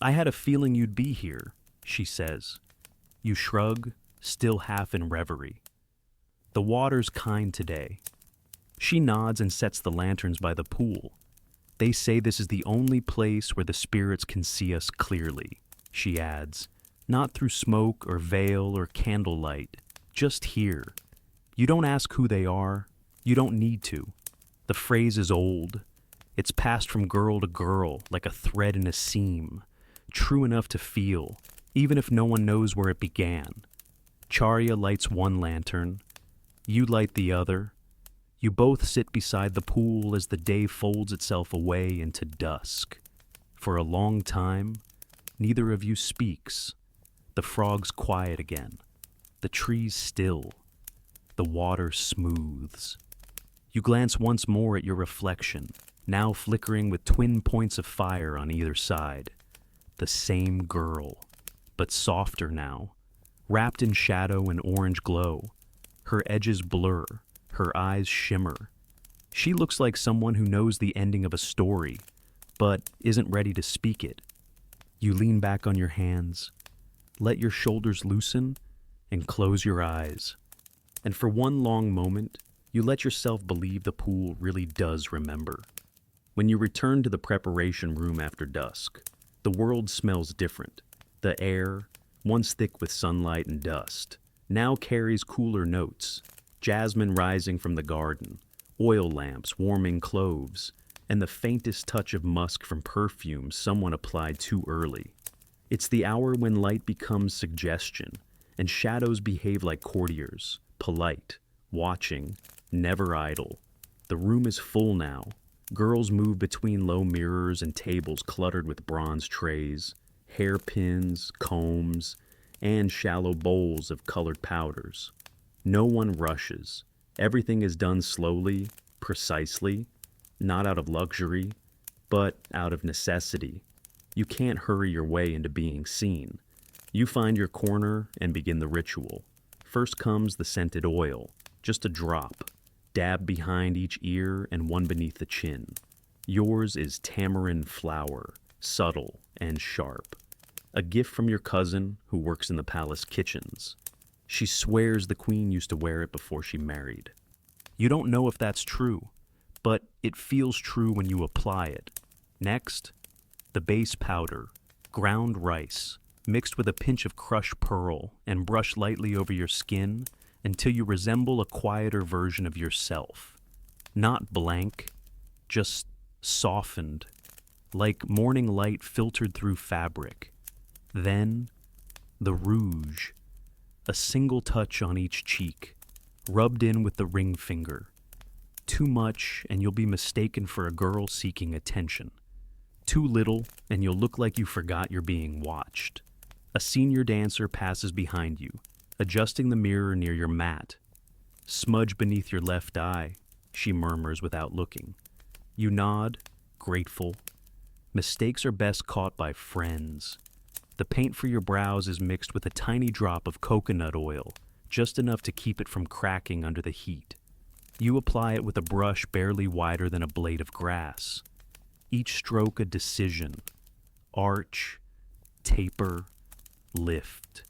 "I had a feeling you'd be here," she says. You shrug, still half in reverie. "The water's kind today." She nods and sets the lanterns by the pool. "They say this is the only place where the spirits can see us clearly," she adds. "Not through smoke or veil or candlelight, just here. You don't ask who they are. You don't need to. The phrase is old. It's passed from girl to girl like a thread in a seam, true enough to feel, even if no one knows where it began." Charya lights one lantern. You light the other. You both sit beside the pool as the day folds itself away into dusk. For a long time, neither of you speaks. The frogs quiet again. The trees still. The water smooths. You glance once more at your reflection, now flickering with twin points of fire on either side. The same girl, but softer now, wrapped in shadow and orange glow. Her edges blur, her eyes shimmer. She looks like someone who knows the ending of a story, but isn't ready to speak it. You lean back on your hands, let your shoulders loosen, and close your eyes. And for one long moment, you let yourself believe the pool really does remember. When you return to the preparation room after dusk, the world smells different. The air, once thick with sunlight and dust, now carries cooler notes. Jasmine rising from the garden, oil lamps warming cloves, and the faintest touch of musk from perfume someone applied too early. It's the hour when light becomes suggestion, and shadows behave like courtiers, polite, watching, never idle. The room is full now. Girls move between low mirrors and tables cluttered with bronze trays, hairpins, combs, and shallow bowls of colored powders. No one rushes. Everything is done slowly, precisely, not out of luxury, but out of necessity. You can't hurry your way into being seen. You find your corner and begin the ritual. First comes the scented oil, just a drop. dabbed behind each ear and one beneath the chin. Yours is tamarind flower, subtle and sharp. A gift from your cousin who works in the palace kitchens. She swears the queen used to wear it before she married. You don't know if that's true, but it feels true when you apply it. Next, the base powder, ground rice, mixed with a pinch of crushed pearl and brush lightly over your skin until you resemble a quieter version of yourself. Not blank, just softened, like morning light filtered through fabric. Then, the rouge, a single touch on each cheek, rubbed in with the ring finger. Too much and you'll be mistaken for a girl seeking attention. Too little and you'll look like you forgot you're being watched. A senior dancer passes behind you, adjusting the mirror near your mat. Smudge beneath your left eye, she murmurs without looking. You nod, grateful. Mistakes are best caught by friends. The paint for your brows is mixed with a tiny drop of coconut oil, just enough to keep it from cracking under the heat. You apply it with a brush barely wider than a blade of grass. Each stroke a decision. Arch, taper, lift.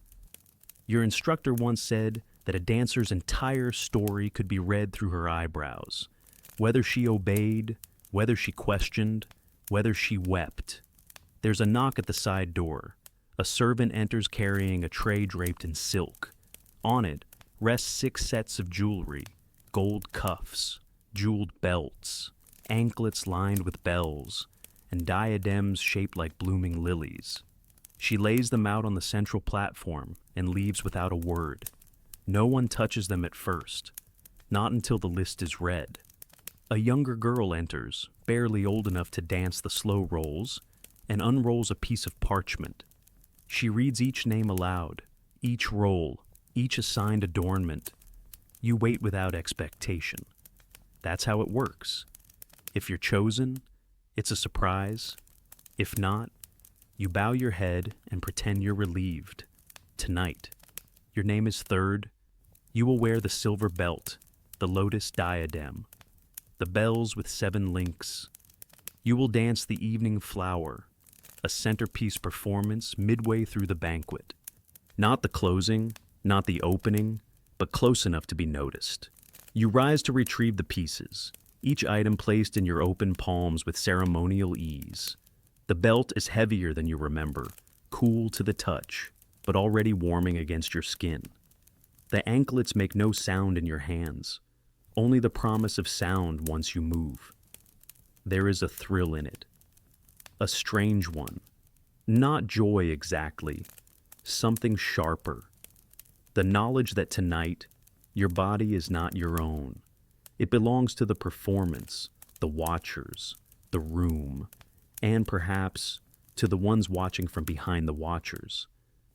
Your instructor once said that a dancer's entire story could be read through her eyebrows. Whether she obeyed, whether she questioned, whether she wept. There's a knock at the side door. A servant enters carrying a tray draped in silk. On it rest 6 sets of jewelry, gold cuffs, jeweled belts, anklets lined with bells, and diadems shaped like blooming lilies. She lays them out on the central platform and leaves without a word. No one touches them at first, not until the list is read. A younger girl enters, barely old enough to dance the slow rolls, and unrolls a piece of parchment. She reads each name aloud, each roll, each assigned adornment. You wait without expectation. That's how it works. If you're chosen, it's a surprise. If not, you bow your head and pretend you're relieved. Tonight, your name is third. You will wear the silver belt, the lotus diadem, the bells with 7 links. You will dance the evening flower, a centerpiece performance midway through the banquet. Not the closing, not the opening, but close enough to be noticed. You rise to retrieve the pieces, each item placed in your open palms with ceremonial ease. The belt is heavier than you remember, cool to the touch, but already warming against your skin. The anklets make no sound in your hands, only the promise of sound once you move. There is a thrill in it. A strange one. Not joy exactly. Something sharper. The knowledge that tonight, your body is not your own. It belongs to the performance, the watchers, the room, and perhaps to the ones watching from behind the watchers.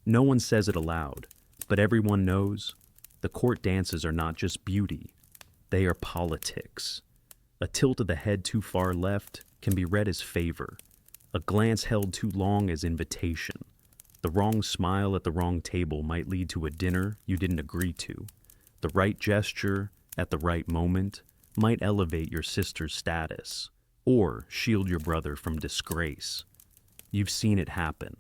No one says it aloud, but everyone knows the court dances are not just beauty. They are politics. A tilt of the head too far left can be read as favor. A glance held too long as invitation. The wrong smile at the wrong table might lead to a dinner you didn't agree to. The right gesture at the right moment might elevate your sister's status or shield your brother from disgrace. You've seen it happen.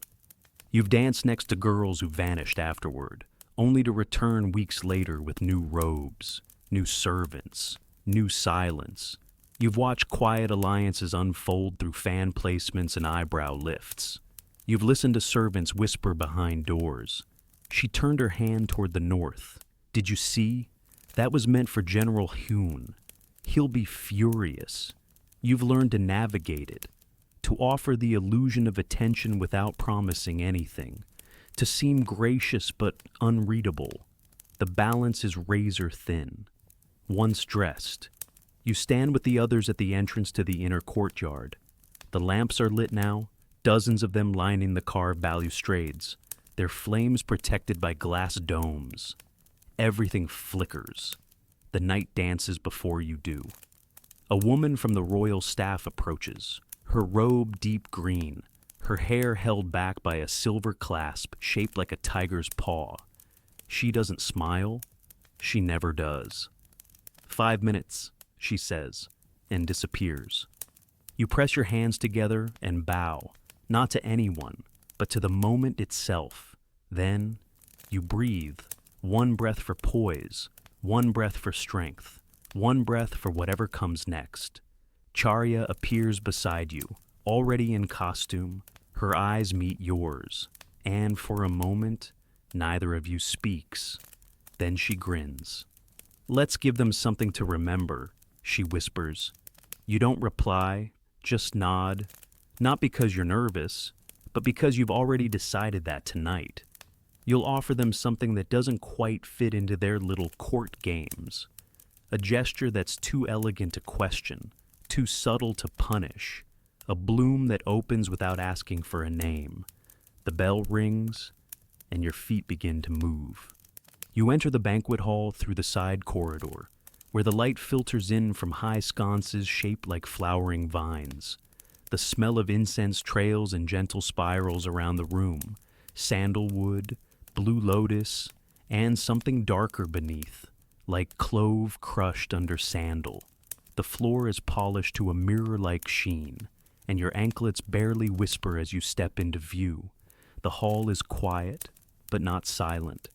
You've danced next to girls who vanished afterward, only to return weeks later with new robes, new servants, new silence. You've watched quiet alliances unfold through fan placements and eyebrow lifts. You've listened to servants whisper behind doors. She turned her hand toward the north. Did you see? That was meant for General Hune. He'll be furious. You've learned to navigate it, to offer the illusion of attention without promising anything, to seem gracious but unreadable. The balance is razor thin. Once dressed, you stand with the others at the entrance to the inner courtyard. The lamps are lit now, dozens of them lining the carved balustrades, their flames protected by glass domes. Everything flickers. The night dances before you do. A woman from the royal staff approaches, her robe deep green, her hair held back by a silver clasp shaped like a tiger's paw. She doesn't smile. She never does. 5 minutes, she says, and disappears. You press your hands together and bow, not to anyone, but to the moment itself. Then, you breathe, one breath for poise, one breath for strength, one breath for whatever comes next. Charya appears beside you, already in costume. Her eyes meet yours, and for a moment, neither of you speaks. Then she grins. "Let's give them something to remember," she whispers. You don't reply, just nod, not because you're nervous, but because you've already decided that tonight. You'll offer them something that doesn't quite fit into their little court games. A gesture that's too elegant to question, too subtle to punish. A bloom that opens without asking for a name. The bell rings, and your feet begin to move. You enter the banquet hall through the side corridor, where the light filters in from high sconces shaped like flowering vines. The smell of incense trails in gentle spirals around the room, sandalwood, blue lotus, and something darker beneath, like clove crushed under sandal. The floor is polished to a mirror-like sheen, and your anklets barely whisper as you step into view. The hall is quiet, but not silent.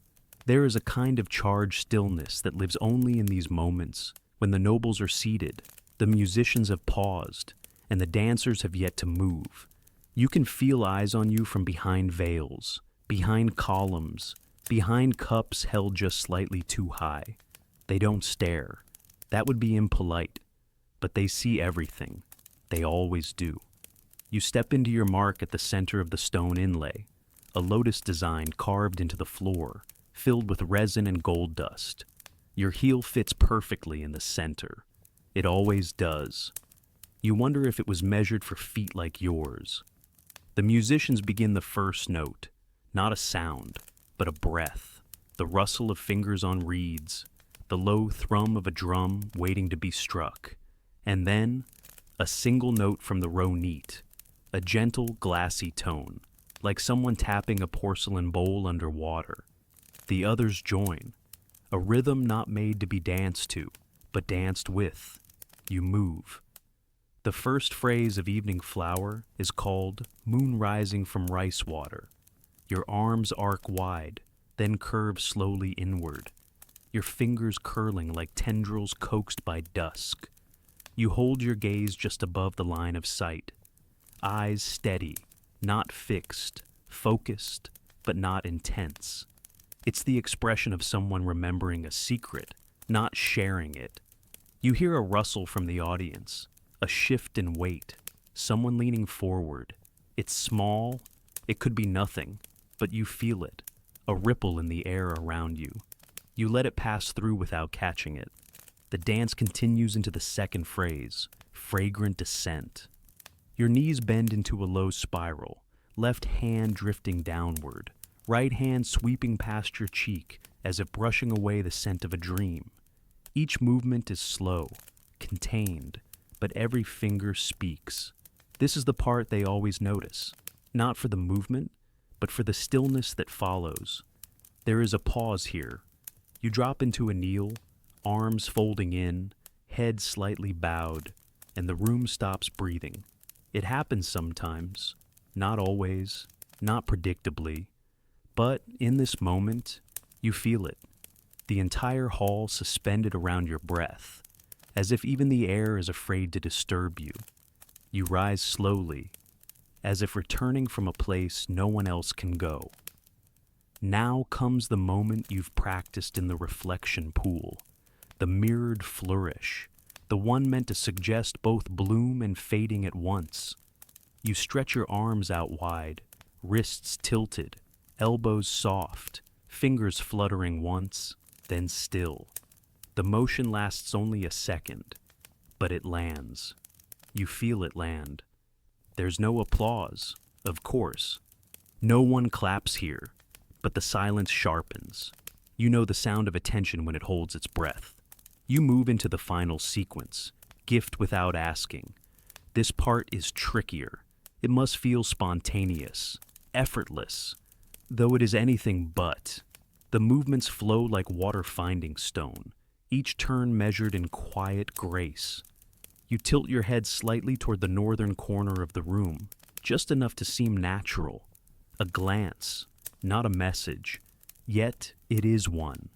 There is a kind of charged stillness that lives only in these moments, when the nobles are seated, the musicians have paused, and the dancers have yet to move. You can feel eyes on you from behind veils, behind columns, behind cups held just slightly too high. They don't stare. That would be impolite, but they see everything. They always do. You step into your mark at the center of the stone inlay, a lotus design carved into the floor, filled with resin and gold dust. Your heel fits perfectly in the center. It always does. You wonder if it was measured for feet like yours. The musicians begin the first note, not a sound, but a breath, the rustle of fingers on reeds, the low thrum of a drum waiting to be struck, and then a single note from the roneet, a gentle, glassy tone, like someone tapping a porcelain bowl under water. The others join, a rhythm not made to be danced to, but danced with. You move. The first phrase of Evening Flower is called Moon Rising from Rice Water. Your arms arc wide, then curve slowly inward, your fingers curling like tendrils coaxed by dusk. You hold your gaze just above the line of sight, eyes steady, not fixed, focused, but not intense. It's the expression of someone remembering a secret, not sharing it. You hear a rustle from the audience, a shift in weight, someone leaning forward. It's small, it could be nothing, but you feel it, a ripple in the air around you. You let it pass through without catching it. The dance continues into the second phrase, fragrant descent. Your knees bend into a low spiral, left hand drifting downward, right hand sweeping past your cheek as if brushing away the scent of a dream. Each movement is slow, contained, but every finger speaks. This is the part they always notice, not for the movement, but for the stillness that follows. There is a pause here. You drop into a kneel, arms folding in, head slightly bowed, and the room stops breathing. It happens sometimes, not always, not predictably, but in this moment, you feel it. The entire hall suspended around your breath, as if even the air is afraid to disturb you. You rise slowly, as if returning from a place no one else can go. Now comes the moment you've practiced in the reflection pool, the mirrored flourish, the one meant to suggest both bloom and fading at once. You stretch your arms out wide, wrists tilted, elbows soft, fingers fluttering once, then still. The motion lasts only a second, but it lands. You feel it land. There's no applause, of course. No one claps here, but the silence sharpens. You know the sound of attention when it holds its breath. You move into the final sequence, gift without asking. This part is trickier. It must feel spontaneous, effortless, though it is anything but. The movements flow like water finding stone, each turn measured in quiet grace. You tilt your head slightly toward the northern corner of the room, just enough to seem natural. A glance, not a message, yet it is one.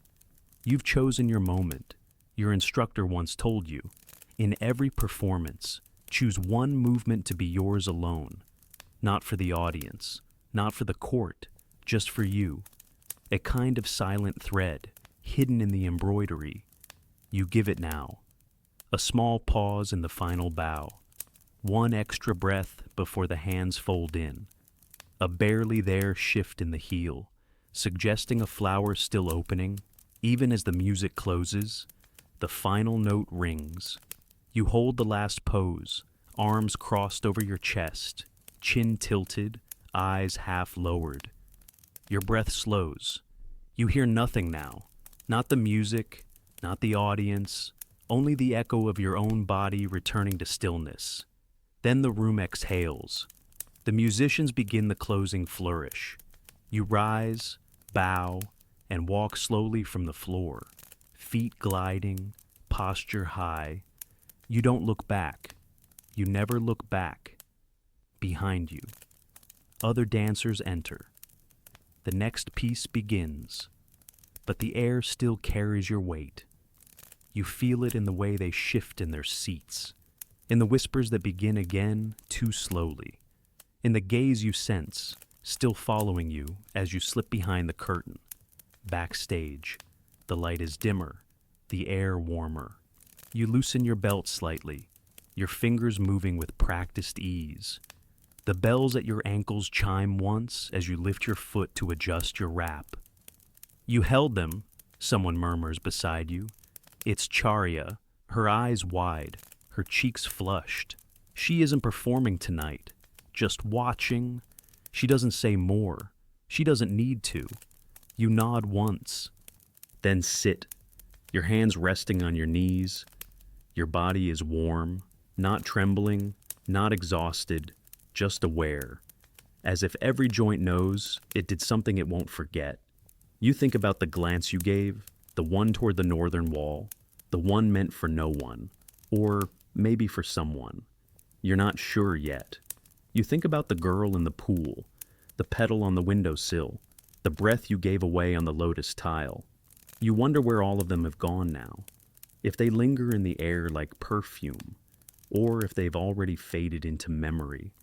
You've chosen your moment. Your instructor once told you, in every performance, choose one movement to be yours alone. Not for the audience, not for the court, just for you. A kind of silent thread, hidden in the embroidery. You give it now. A small pause in the final bow. One extra breath before the hands fold in. A barely there shift in the heel, suggesting a flower still opening. Even as the music closes, the final note rings. You hold the last pose, arms crossed over your chest, chin tilted, eyes half lowered. Your breath slows. You hear nothing now. Not the music, not the audience, only the echo of your own body returning to stillness. Then the room exhales. The musicians begin the closing flourish. You rise, bow, and walk slowly from the floor, feet gliding, posture high. You don't look back. You never look back. Behind you, other dancers enter. The next piece begins, but the air still carries your weight. You feel it in the way they shift in their seats, in the whispers that begin again too slowly, in the gaze you sense, still following you as you slip behind the curtain. Backstage, the light is dimmer, the air warmer. You loosen your belt slightly, your fingers moving with practiced ease. The bells at your ankles chime once as you lift your foot to adjust your wrap. You held them, someone murmurs beside you. It's Charya, her eyes wide, her cheeks flushed. She isn't performing tonight, just watching. She doesn't say more. She doesn't need to. You nod once, then sit, your hands resting on your knees. Your body is warm, not trembling, not exhausted, just aware, as if every joint knows it did something it won't forget. You think about the glance you gave, the one toward the northern wall, the one meant for no one, or maybe for someone. You're not sure yet. You think about the girl in the pool, the petal on the windowsill, the breath you gave away on the lotus tile. You wonder where all of them have gone now, if they linger in the air like perfume, or if they've already faded into memory.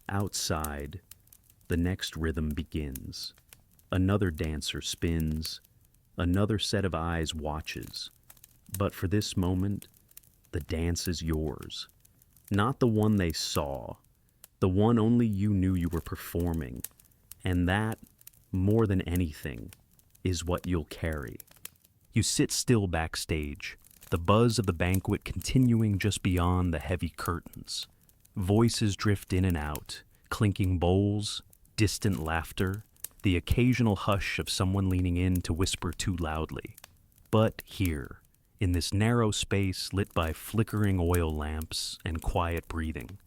Outside, the next rhythm begins. Another dancer spins, another set of eyes watches. But for this moment, the dance is yours. Not the one they saw, the one only you knew you were performing. And that, more than anything, is what you'll carry. You sit still backstage, the buzz of the banquet continuing just beyond the heavy curtains. Voices drift in and out, clinking bowls, distant laughter, the occasional hush of someone leaning in to whisper too loudly. But here, in this narrow space lit by flickering oil lamps and quiet breathing,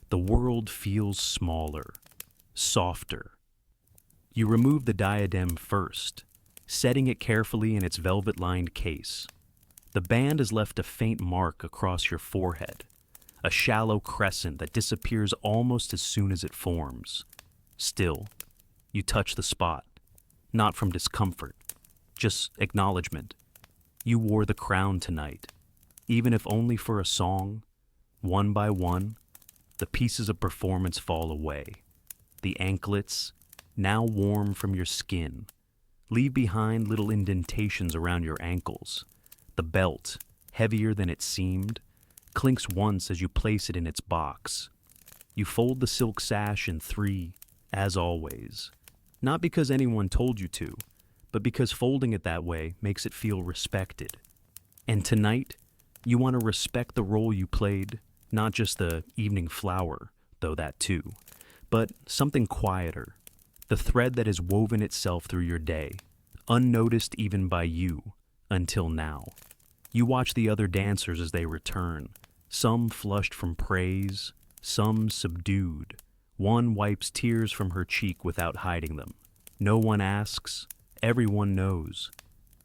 the world feels smaller, softer. You remove the diadem first, setting it carefully in its velvet-lined case. The band has left a faint mark across your forehead, a shallow crescent that disappears almost as soon as it forms. Still, you touch the spot, not from discomfort, just acknowledgement. You wore the crown tonight, even if only for a song. One by one, the pieces of performance fall away. The anklets, now warm from your skin, leave behind little indentations around your ankles. The belt, heavier than it seemed, clinks once as you place it in its box. You fold the silk sash in three, as always. Not because anyone told you to, but because folding it that way makes it feel respected. And tonight, you want to respect the role you played, not just the evening flower, though that too, but something quieter, the thread that has woven itself through your day, unnoticed even by you, until now. You watch the other dancers as they return, some flushed from praise, some subdued. One wipes tears from her cheek without hiding them. No one asks, everyone knows.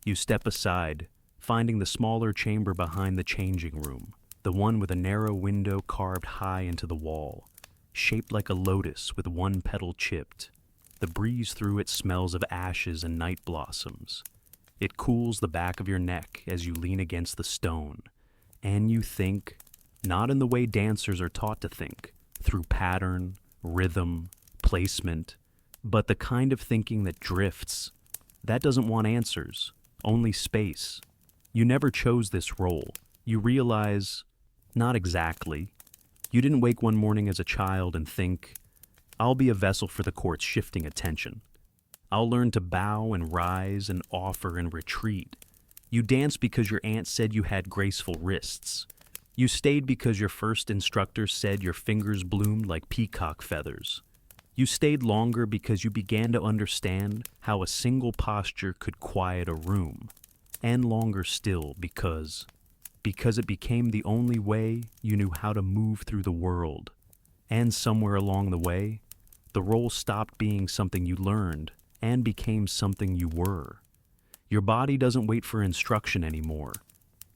You step aside, finding the smaller chamber behind the changing room, the one with a narrow window carved high into the wall, shaped like a lotus with one petal chipped. The breeze through it smells of ashes and night blossoms. It cools the back of your neck as you lean against the stone, and you think, not in the way dancers are taught to think, through pattern, rhythm, placement, but the kind of thinking that drifts. That doesn't want answers, only space. You never chose this role. You realize, not exactly. You didn't wake one morning as a child and think, I'll be a vessel for the court's shifting attention. I'll learn to bow and rise and offer and retreat. You danced because your aunt said you had graceful wrists. You stayed because your first instructor said your fingers bloomed like peacock feathers. You stayed longer because you began to understand how a single posture could quiet a room. And longer still because it became the only way you knew how to move through the world. And somewhere along the way, the role stopped being something you learned and became something you were. Your body doesn't wait for instruction anymore.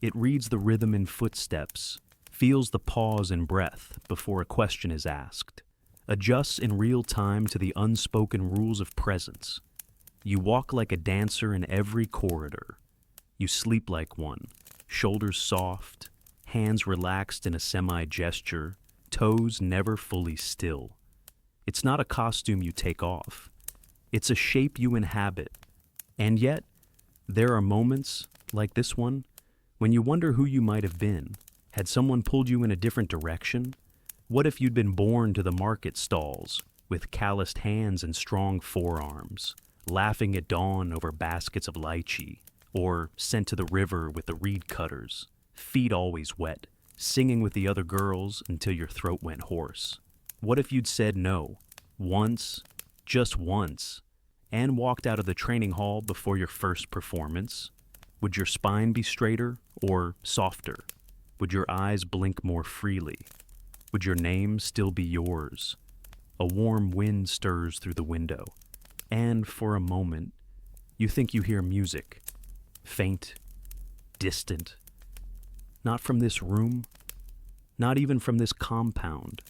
It reads the rhythm in footsteps, feels the pause in breath before a question is asked, adjusts in real time to the unspoken rules of presence. You walk like a dancer in every corridor. You sleep like one, shoulders soft, hands relaxed in a semi-gesture, toes never fully still. It's not a costume you take off. It's a shape you inhabit. And yet, there are moments, like this one, when you wonder who you might have been. Had someone pulled you in a different direction? What if you'd been born to the market stalls, with calloused hands and strong forearms, laughing at dawn over baskets of lychee, or sent to the river with the reed cutters, feet always wet, singing with the other girls until your throat went hoarse? What if you'd said no, once, just once, and walked out of the training hall before your first performance? Would your spine be straighter or softer? Would your eyes blink more freely? Would your name still be yours? A warm wind stirs through the window, and for a moment, you think you hear music, faint, distant, not from this room, not even from this compound.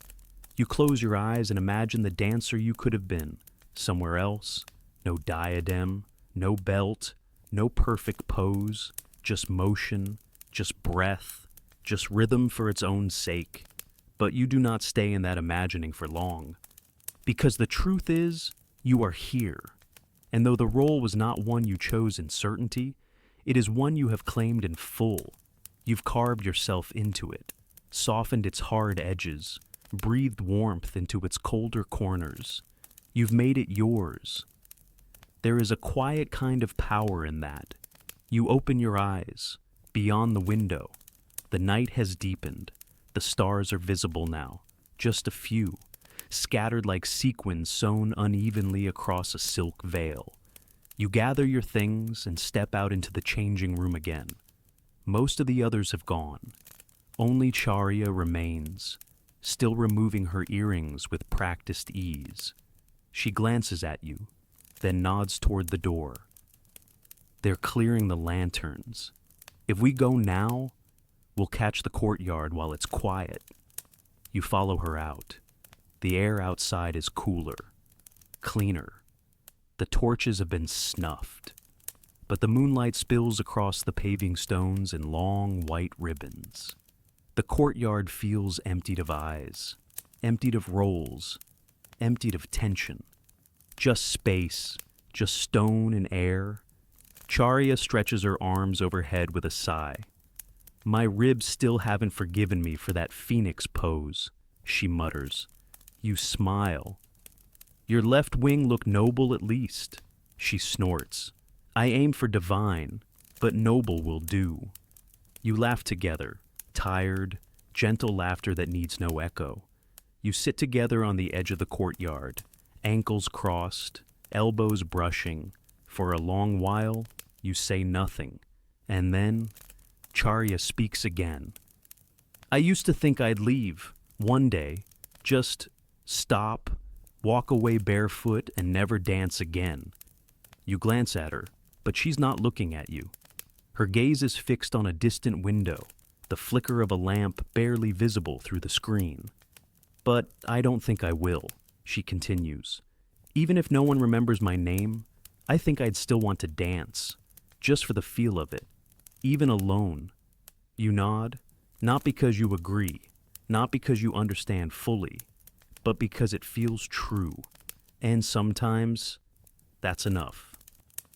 You close your eyes and imagine the dancer you could have been, somewhere else. No diadem, no belt, no perfect pose, just motion, just breath, just rhythm for its own sake. But you do not stay in that imagining for long. Because the truth is, you are here. And though the role was not one you chose in certainty, it is one you have claimed in full. You've carved yourself into it, softened its hard edges, breathed warmth into its colder corners. You've made it yours. There is a quiet kind of power in that. You open your eyes, beyond the window. The night has deepened. The stars are visible now, just a few, scattered like sequins sewn unevenly across a silk veil. You gather your things and step out into the changing room again. Most of the others have gone. Only Charya remains, still removing her earrings with practiced ease. She glances at you, then nods toward the door. They're clearing the lanterns. If we go now, we'll catch the courtyard while it's quiet. You follow her out. The air outside is cooler, cleaner. The torches have been snuffed, but the moonlight spills across the paving stones in long white ribbons. The courtyard feels emptied of eyes, emptied of roles, emptied of tension. Just space, just stone and air. Charya stretches her arms overhead with a sigh. My ribs still haven't forgiven me for that phoenix pose, she mutters. You smile. Your left wing looked noble at least, she snorts. I aim for divine, but noble will do. You laugh together, tired, gentle laughter that needs no echo. You sit together on the edge of the courtyard, ankles crossed, elbows brushing. For a long while, you say nothing, and then Charya speaks again. I used to think I'd leave, one day, just stop, walk away barefoot, and never dance again. You glance at her, but she's not looking at you. Her gaze is fixed on a distant window, the flicker of a lamp barely visible through the screen. "But I don't think I will," she continues. "Even if no one remembers my name, I think I'd still want to dance, just for the feel of it, even alone." You nod, not because you agree, not because you understand fully, but because it feels true. And sometimes, that's enough.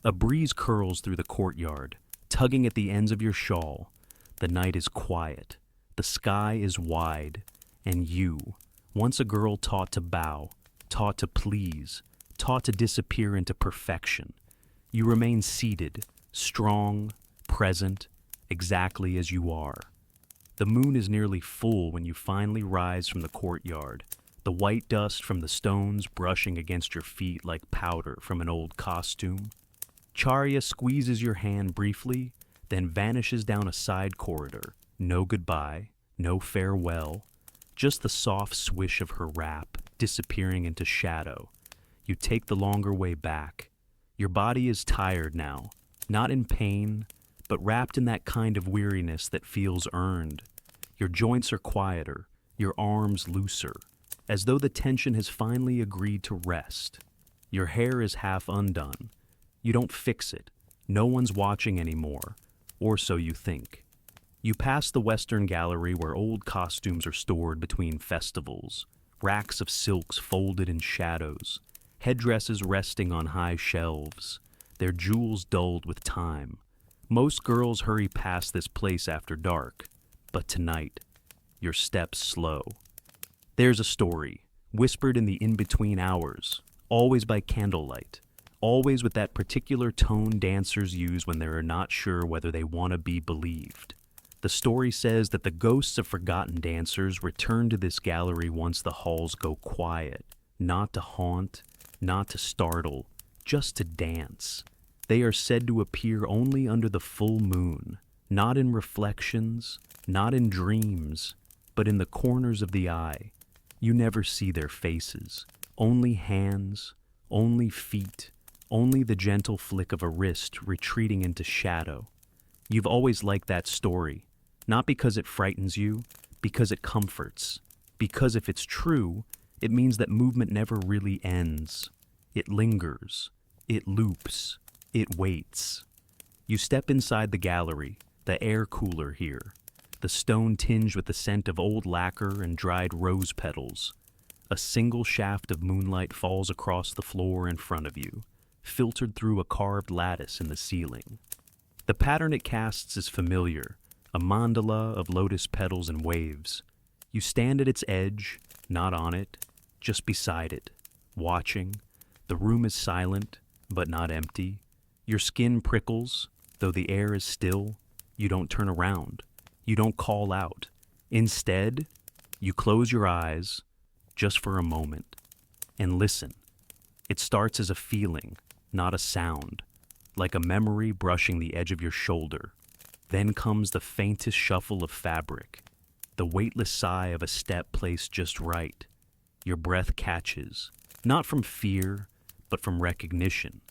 A breeze curls through the courtyard, tugging at the ends of your shawl. The night is quiet, the sky is wide, and you, once a girl taught to bow, taught to please, taught to disappear into perfection, you remain seated, strong, present, exactly as you are. The moon is nearly full when you finally rise from the courtyard, the white dust from the stones brushing against your feet like powder from an old costume. Charya squeezes your hand briefly, then vanishes down a side corridor. No goodbye, no farewell, just the soft swish of her wrap disappearing into shadow. You take the longer way back. Your body is tired now, not in pain, but wrapped in that kind of weariness that feels earned. Your joints are quieter, your arms looser, as though the tension has finally agreed to rest. Your hair is half undone. You don't fix it. No one's watching anymore, or so you think. You pass the Western Gallery where old costumes are stored between festivals, racks of silks folded in shadows, headdresses resting on high shelves, their jewels dulled with time. Most girls hurry past this place after dark, but tonight, your steps slow. There's a story, whispered in the in-between hours, always by candlelight, always with that particular tone dancers use when they're not sure whether they want to be believed. The story says that the ghosts of forgotten dancers return to this gallery once the halls go quiet, not to haunt, not to startle, just to dance. They are said to appear only under the full moon, not in reflections, not in dreams, but in the corners of the eye. You never see their faces, only hands, only feet, only the gentle flick of a wrist retreating into shadow. You've always liked that story, not because it frightens you, because it comforts, because if it's true, it means that movement never really ends. It lingers, it loops, it waits. You step inside the gallery, the air cooler here, the stone tinged with the scent of old lacquer and dried rose petals. A single shaft of moonlight falls across the floor in front of you, filtered through a carved lattice in the ceiling. The pattern it casts is familiar, a mandala of lotus petals and waves. You stand at its edge, not on it, just beside it, watching. The room is silent, but not empty. Your skin prickles, though the air is still. You don't turn around. You don't call out. Instead, you close your eyes, just for a moment, and listen. It starts as a feeling, not a sound, like a memory brushing the edge of your shoulder. Then comes the faintest shuffle of fabric, the weightless sigh of a step placed just right. Your breath catches, not from fear, but from recognition.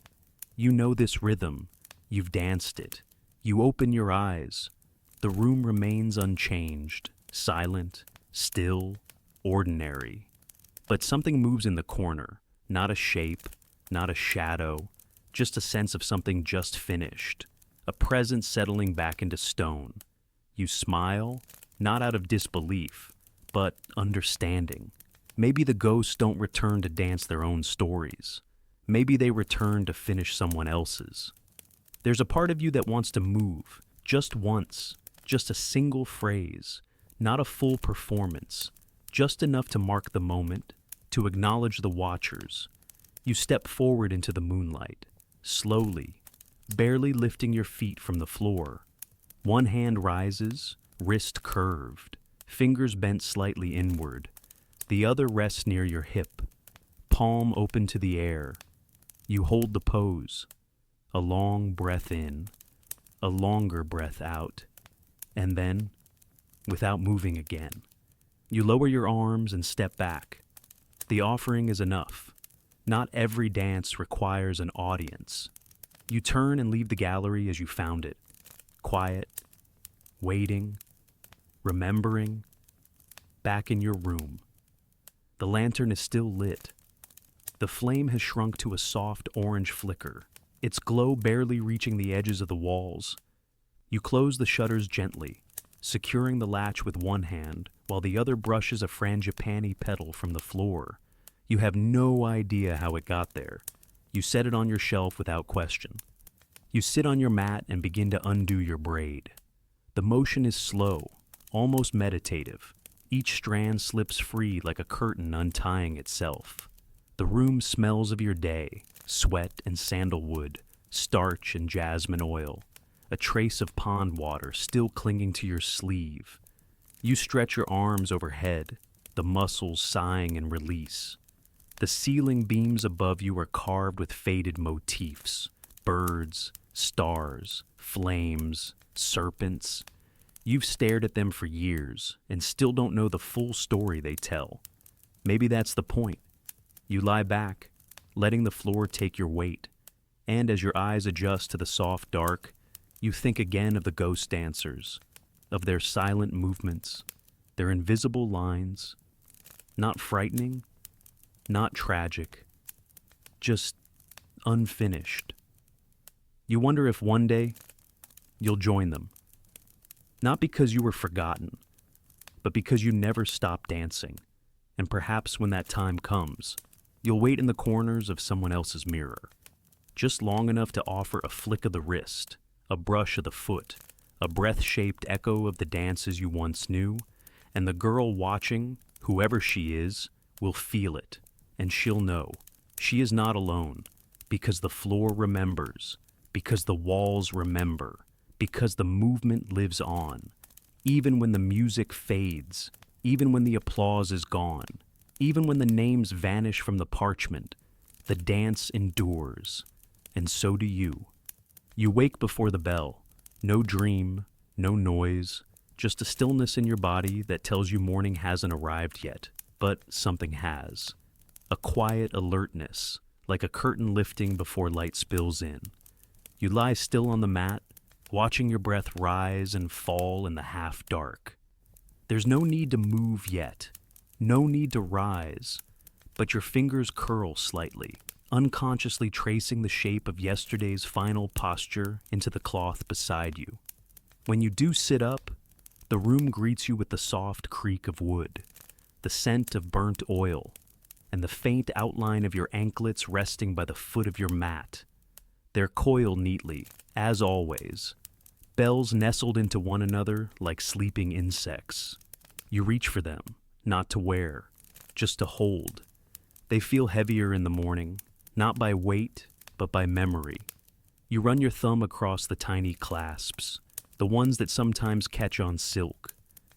You know this rhythm. You've danced it. You open your eyes. The room remains unchanged, silent, still, ordinary. But something moves in the corner, not a shape, not a shadow, just a sense of something just finished, a presence settling back into stone. You smile, not out of disbelief, but understanding. Maybe the ghosts don't return to dance their own stories. Maybe they return to finish someone else's. There's a part of you that wants to move, just once, just a single phrase, not a full performance, just enough to mark the moment, to acknowledge the watchers. You step forward into the moonlight, slowly, barely lifting your feet from the floor. One hand rises, wrist curved, fingers bent slightly inward. The other rests near your hip, palm open to the air. You hold the pose, a long breath in, a longer breath out, and then, without moving again, you lower your arms and step back. The offering is enough. Not every dance requires an audience. You turn and leave the gallery as you found it. quiet, waiting, remembering, back in your room. The lantern is still lit. The flame has shrunk to a soft orange flicker, its glow barely reaching the edges of the walls. You close the shutters gently, securing the latch with one hand while the other brushes a frangipani petal from the floor. You have no idea how it got there. You set it on your shelf without question. You sit on your mat and begin to undo your braid. The motion is slow, almost meditative. Each strand slips free like a curtain untying itself. The room smells of your day, sweat and sandalwood, starch and jasmine oil, a trace of pond water still clinging to your sleeve. You stretch your arms overhead, the muscles sighing in release. The ceiling beams above you are carved with faded motifs, birds, stars, flames, serpents. You've stared at them for years and still don't know the full story they tell. Maybe that's the point. You lie back, letting the floor take your weight, and as your eyes adjust to the soft dark, you think again of the ghost dancers, of their silent movements, their invisible lines, not frightening, not tragic, just unfinished. You wonder if one day you'll join them. Not because you were forgotten, but because you never stopped dancing, and perhaps when that time comes, you'll wait in the corners of someone else's mirror, just long enough to offer a flick of the wrist, a brush of the foot, a breath-shaped echo of the dances you once knew, and the girl watching, whoever she is, will feel it, and she'll know she is not alone, because the floor remembers, because the walls remember, because the movement lives on, even when the music fades, even when the applause is gone, even when the names vanish from the parchment, the dance endures, and so do you. You wake before the bell, no dream, no noise, just a stillness in your body that tells you morning hasn't arrived yet, but something has. A quiet alertness, like a curtain lifting before light spills in. You lie still on the mat, watching your breath rise and fall in the half-dark. There's no need to move yet, no need to rise, but your fingers curl slightly, unconsciously tracing the shape of yesterday's final posture into the cloth beside you. When you do sit up, the room greets you with the soft creak of wood, the scent of burnt oil, and the faint outline of your anklets resting by the foot of your mat. They're coiled neatly, as always, bells nestled into one another like sleeping insects. You reach for them, not to wear, just to hold. They feel heavier in the morning, not by weight, but by memory. You run your thumb across the tiny clasps, the ones that sometimes catch on silk.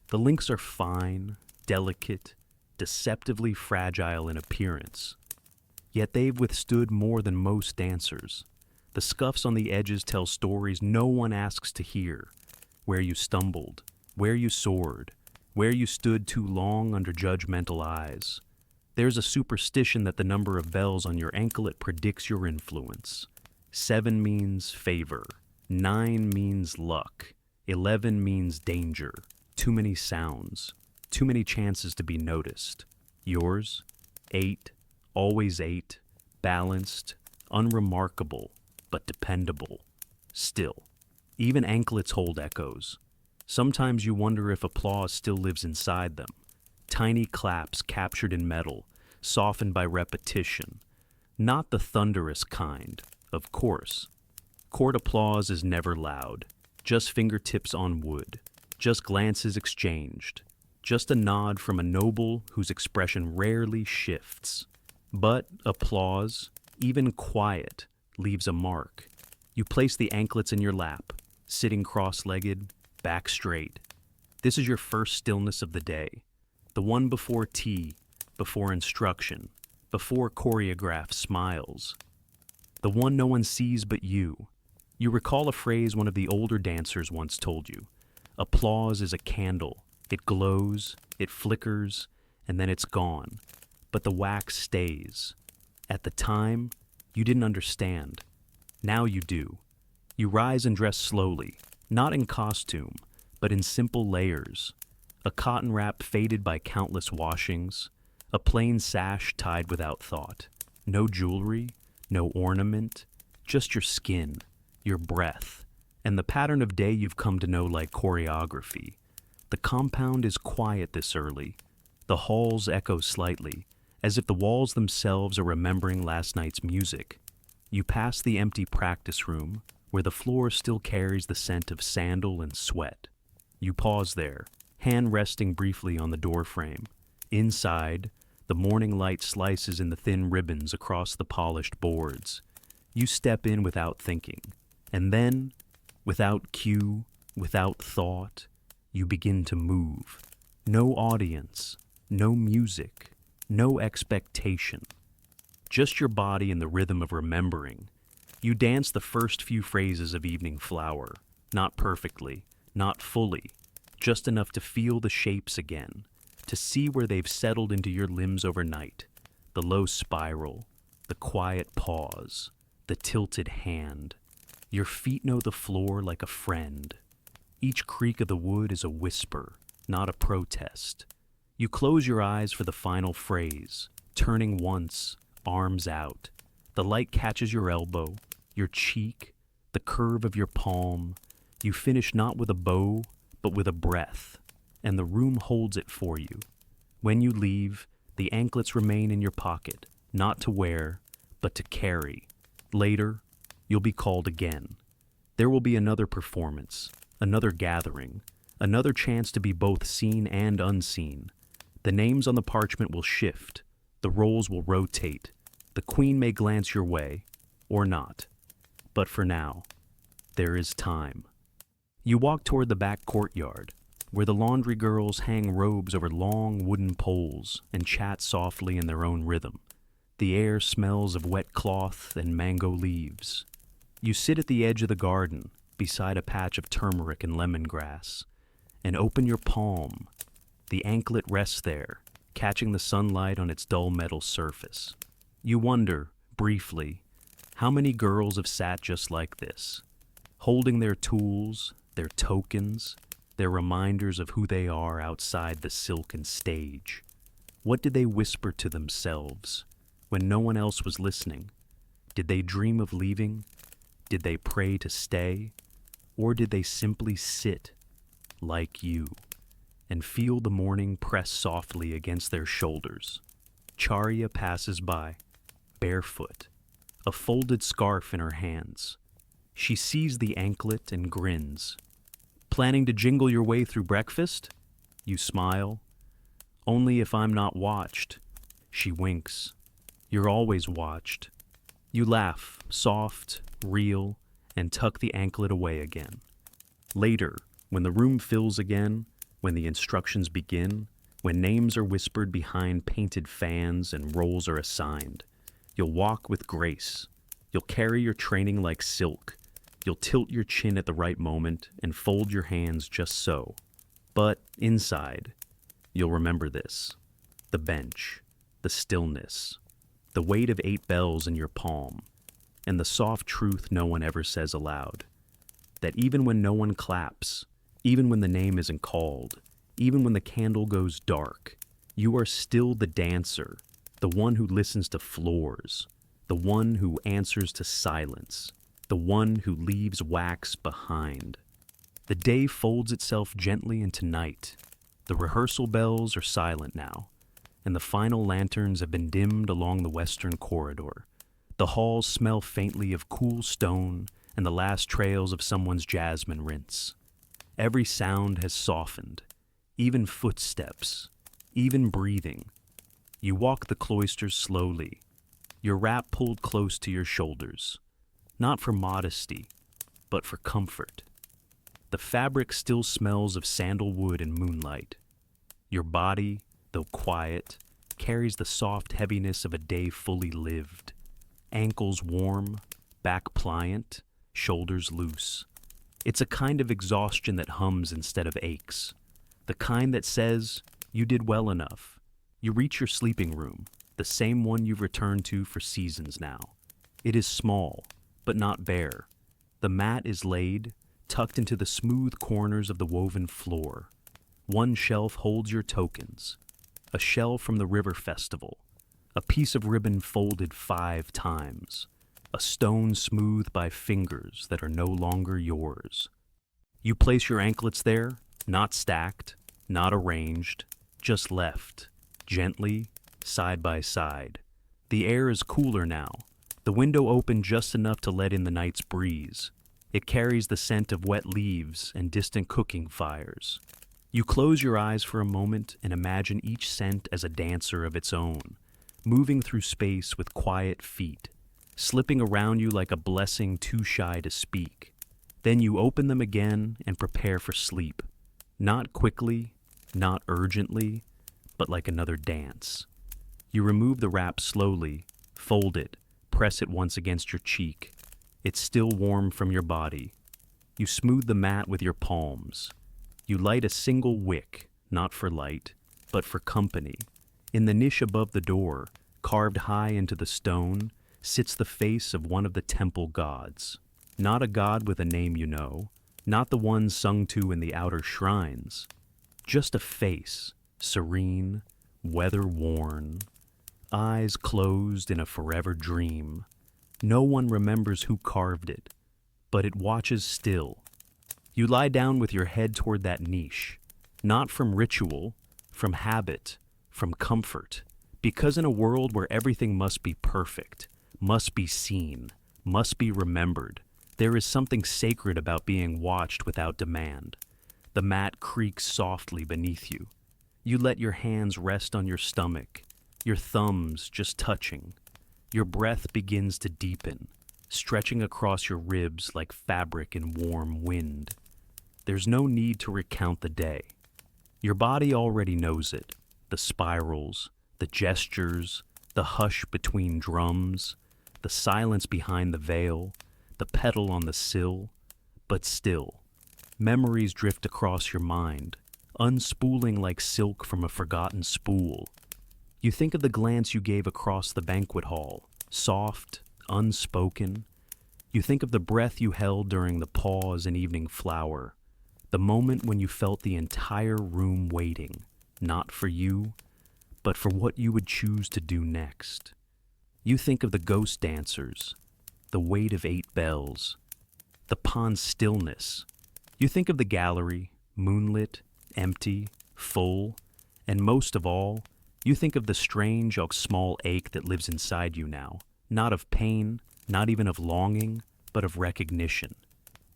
The links are fine, delicate, deceptively fragile in appearance. Yet they've withstood more than most dancers. The scuffs on the edges tell stories no one asks to hear. Where you stumbled, where you soared, where you stood too long under judgmental eyes. There's a superstition that the number of bells on your anklet predicts your influence. 7 means favor, 9 means luck, 11 means danger, too many sounds, too many chances to be noticed. Yours? 8, always 8, balanced, unremarkable, but dependable. Still, even anklets hold echoes. Sometimes you wonder if applause still lives inside them. Tiny claps captured in metal, softened by repetition. Not the thunderous kind, of course. Court applause is never loud, just fingertips on wood, just glances exchanged, just a nod from a noble whose expression rarely shifts. But applause, even quiet, leaves a mark. You place the anklets in your lap, sitting cross-legged, back straight. This is your first stillness of the day, the one before tea, before instruction, before choreographed smiles. The one no one sees but you. You recall a phrase one of the older dancers once told you. Applause is a candle. It glows, it flickers, and then it's gone. But the wax stays. At the time, you didn't understand. Now you do. You rise and dress slowly, not in costume, but in simple layers. A cotton wrap faded by countless washings, a plain sash tied without thought. No jewelry, no ornament, just your skin, your breath, and the pattern of day you've come to know like choreography. The compound is quiet this early. The halls echo slightly, as if the walls themselves are remembering last night's music. You pass the empty practice room, where the floor still carries the scent of sandal and sweat. You pause there, hand resting briefly on the doorframe. Inside, the morning light slices in the thin ribbons across the polished boards. You step in without thinking, and then, without cue, without thought, you begin to move. No audience, no music, no expectation. Just your body and the rhythm of remembering. You dance the first few phrases of Evening Flower, not perfectly, not fully, just enough to feel the shapes again, to see where they've settled into your limbs overnight. The low spiral, the quiet pause, the tilted hand. Your feet know the floor like a friend. Each creak of the wood is a whisper, not a protest. You close your eyes for the final phrase, turning once, arms out. The light catches your elbow, your cheek, the curve of your palm. You finish not with a bow, but with a breath, and the room holds it for you. When you leave, the anklets remain in your pocket, not to wear, but to carry. Later, you'll be called again. There will be another performance, another gathering, another chance to be both seen and unseen. The names on the parchment will shift, the roles will rotate. The queen may glance your way, or not. But for now, there is time. You walk toward the back courtyard, where the laundry girls hang robes over long wooden poles and chat softly in their own rhythm. The air smells of wet cloth and mango leaves. You sit at the edge of the garden, beside a patch of turmeric and lemongrass, and open your palm. The anklet rests there, catching the sunlight on its dull metal surface. You wonder, briefly, how many girls have sat just like this, holding their tools, their tokens, their reminders of who they are outside the silken stage. What did they whisper to themselves when no one else was listening? Did they dream of leaving? Did they pray to stay? Or did they simply sit, like you, and feel the morning press softly against their shoulders? Charya passes by, barefoot, a folded scarf in her hands. She sees the anklet and grins. Planning to jingle your way through breakfast? You smile. Only if I'm not watched. She winks. You're always watched. You laugh, soft, real, and tuck the anklet away again. Later, when the room fills again, when the instructions begin, when names are whispered behind painted fans and roles are assigned, you'll walk with grace. You'll carry your training like silk. You'll tilt your chin at the right moment and fold your hands just so. But inside, you'll remember this: the bench, the stillness, the weight of 8 bells in your palm, and the soft truth no one ever says aloud. That even when no one claps, even when the name isn't called, even when the candle goes dark, you are still the dancer, the one who listens to floors, the one who answers to silence, the one who leaves wax behind. The day folds itself gently into night. The rehearsal bells are silent now, and the final lanterns have been dimmed along the western corridor. The halls smell faintly of cool stone and the last trails of someone's jasmine rinse. Every sound has softened, even footsteps, even breathing. You walk the cloisters slowly, your wrap pulled close to your shoulders, not for modesty, but for comfort. The fabric still smells of sandalwood and moonlight. Your body, though quiet, carries the soft heaviness of a day fully lived. Ankles warm, back pliant, shoulders loose. It's a kind of exhaustion that hums instead of aches. The kind that says, you did well enough. You reach your sleeping room, the same one you've returned to for seasons now. It is small, but not bare. The mat is laid, tucked into the smooth corners of the woven floor. One shelf holds your tokens, a shell from the river festival, a piece of ribbon folded 5 times, a stone smoothed by fingers that are no longer yours. You place your anklets there, not stacked, not arranged, just left, gently, side by side. The air is cooler now, the window open just enough to let in the night's breeze. It carries the scent of wet leaves and distant cooking fires. You close your eyes for a moment and imagine each scent as a dancer of its own, moving through space with quiet feet, slipping around you like a blessing too shy to speak. Then you open them again and prepare for sleep. Not quickly, not urgently, but like another dance. You remove the wrap slowly, fold it, press it once against your cheek. It's still warm from your body. You smooth the mat with your palms. You light a single wick, not for light, but for company. In the niche above the door, carved high into the stone, sits the face of one of the temple gods. Not a god with a name you know, not the one sung to in the outer shrines. Just a face, serene, weather-worn, eyes closed in a forever dream. No one remembers who carved it, but it watches still. You lie down with your head toward that niche, not from ritual, from habit, from comfort, because in a world where everything must be perfect, must be seen, must be remembered, there is something sacred about being watched without demand. The mat creaks softly beneath you. You let your hands rest on your stomach, your thumbs just touching. Your breath begins to deepen, stretching across your ribs like fabric in warm wind. There's no need to recount the day. Your body already knows it. The spirals, the gestures, the hush between drums, the silence behind the veil, the pedal on the sill. But still, memories drift across your mind, unspooling like silk from a forgotten spool. You think of the glance you gave across the banquet hall, soft, unspoken. You think of the breath you held during the pause in evening flower, the moment when you felt the entire room waiting, not for you, but for what you would choose to do next. You think of the ghost dancers, the weight of 8 bells, the pond's stillness. You think of the gallery, moonlit, empty, full, and most of all, you think of the strange, small ache that lives inside you now, not of pain, not even of longing, but of recognition.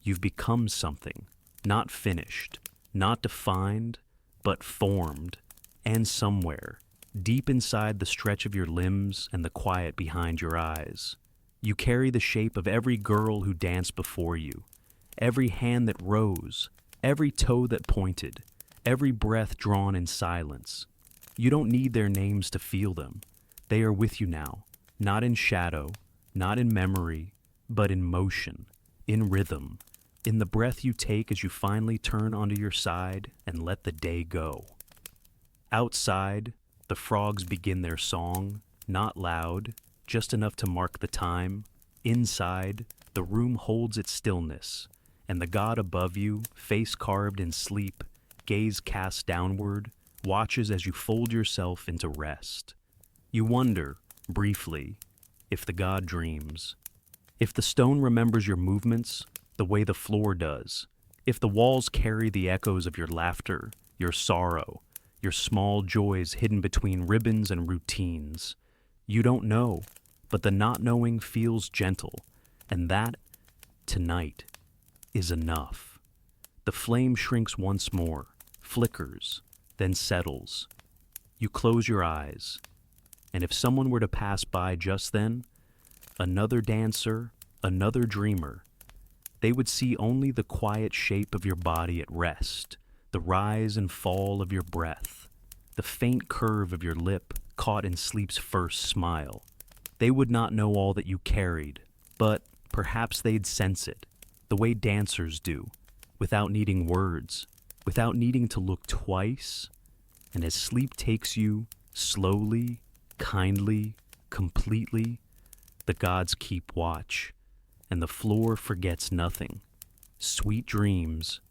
You've become something, not finished, not defined, but formed, and somewhere, deep inside the stretch of your limbs and the quiet behind your eyes, you carry the shape of every girl who danced before you, every hand that rose, every toe that pointed, every breath drawn in silence. You don't need their names to feel them. They are with you now, not in shadow, not in memory, but in motion, in rhythm, in the breath you take as you finally turn onto your side and let the day go. Outside, the frogs begin their song, not loud, just enough to mark the time. Inside, the room holds its stillness, and the god above you, face carved in sleep, gaze cast downward, watches as you fold yourself into rest. You wonder, briefly, if the god dreams. If the stone remembers your movements, the way the floor does. If the walls carry the echoes of your laughter, your sorrow, your small joys hidden between ribbons and routines. You don't know, but the not knowing feels gentle, and that, tonight, is enough. The flame shrinks once more, flickers, then settles. You close your eyes, and if someone were to pass by just then, another dancer, another dreamer, they would see only the quiet shape of your body at rest, the rise and fall of your breath, the faint curve of your lip caught in sleep's first smile. They would not know all that you carried, but perhaps they'd sense it, the way dancers do, without needing words, without needing to look twice. And as sleep takes you, slowly, kindly, completely, the gods keep watch, and the floor forgets nothing. Sweet dreams.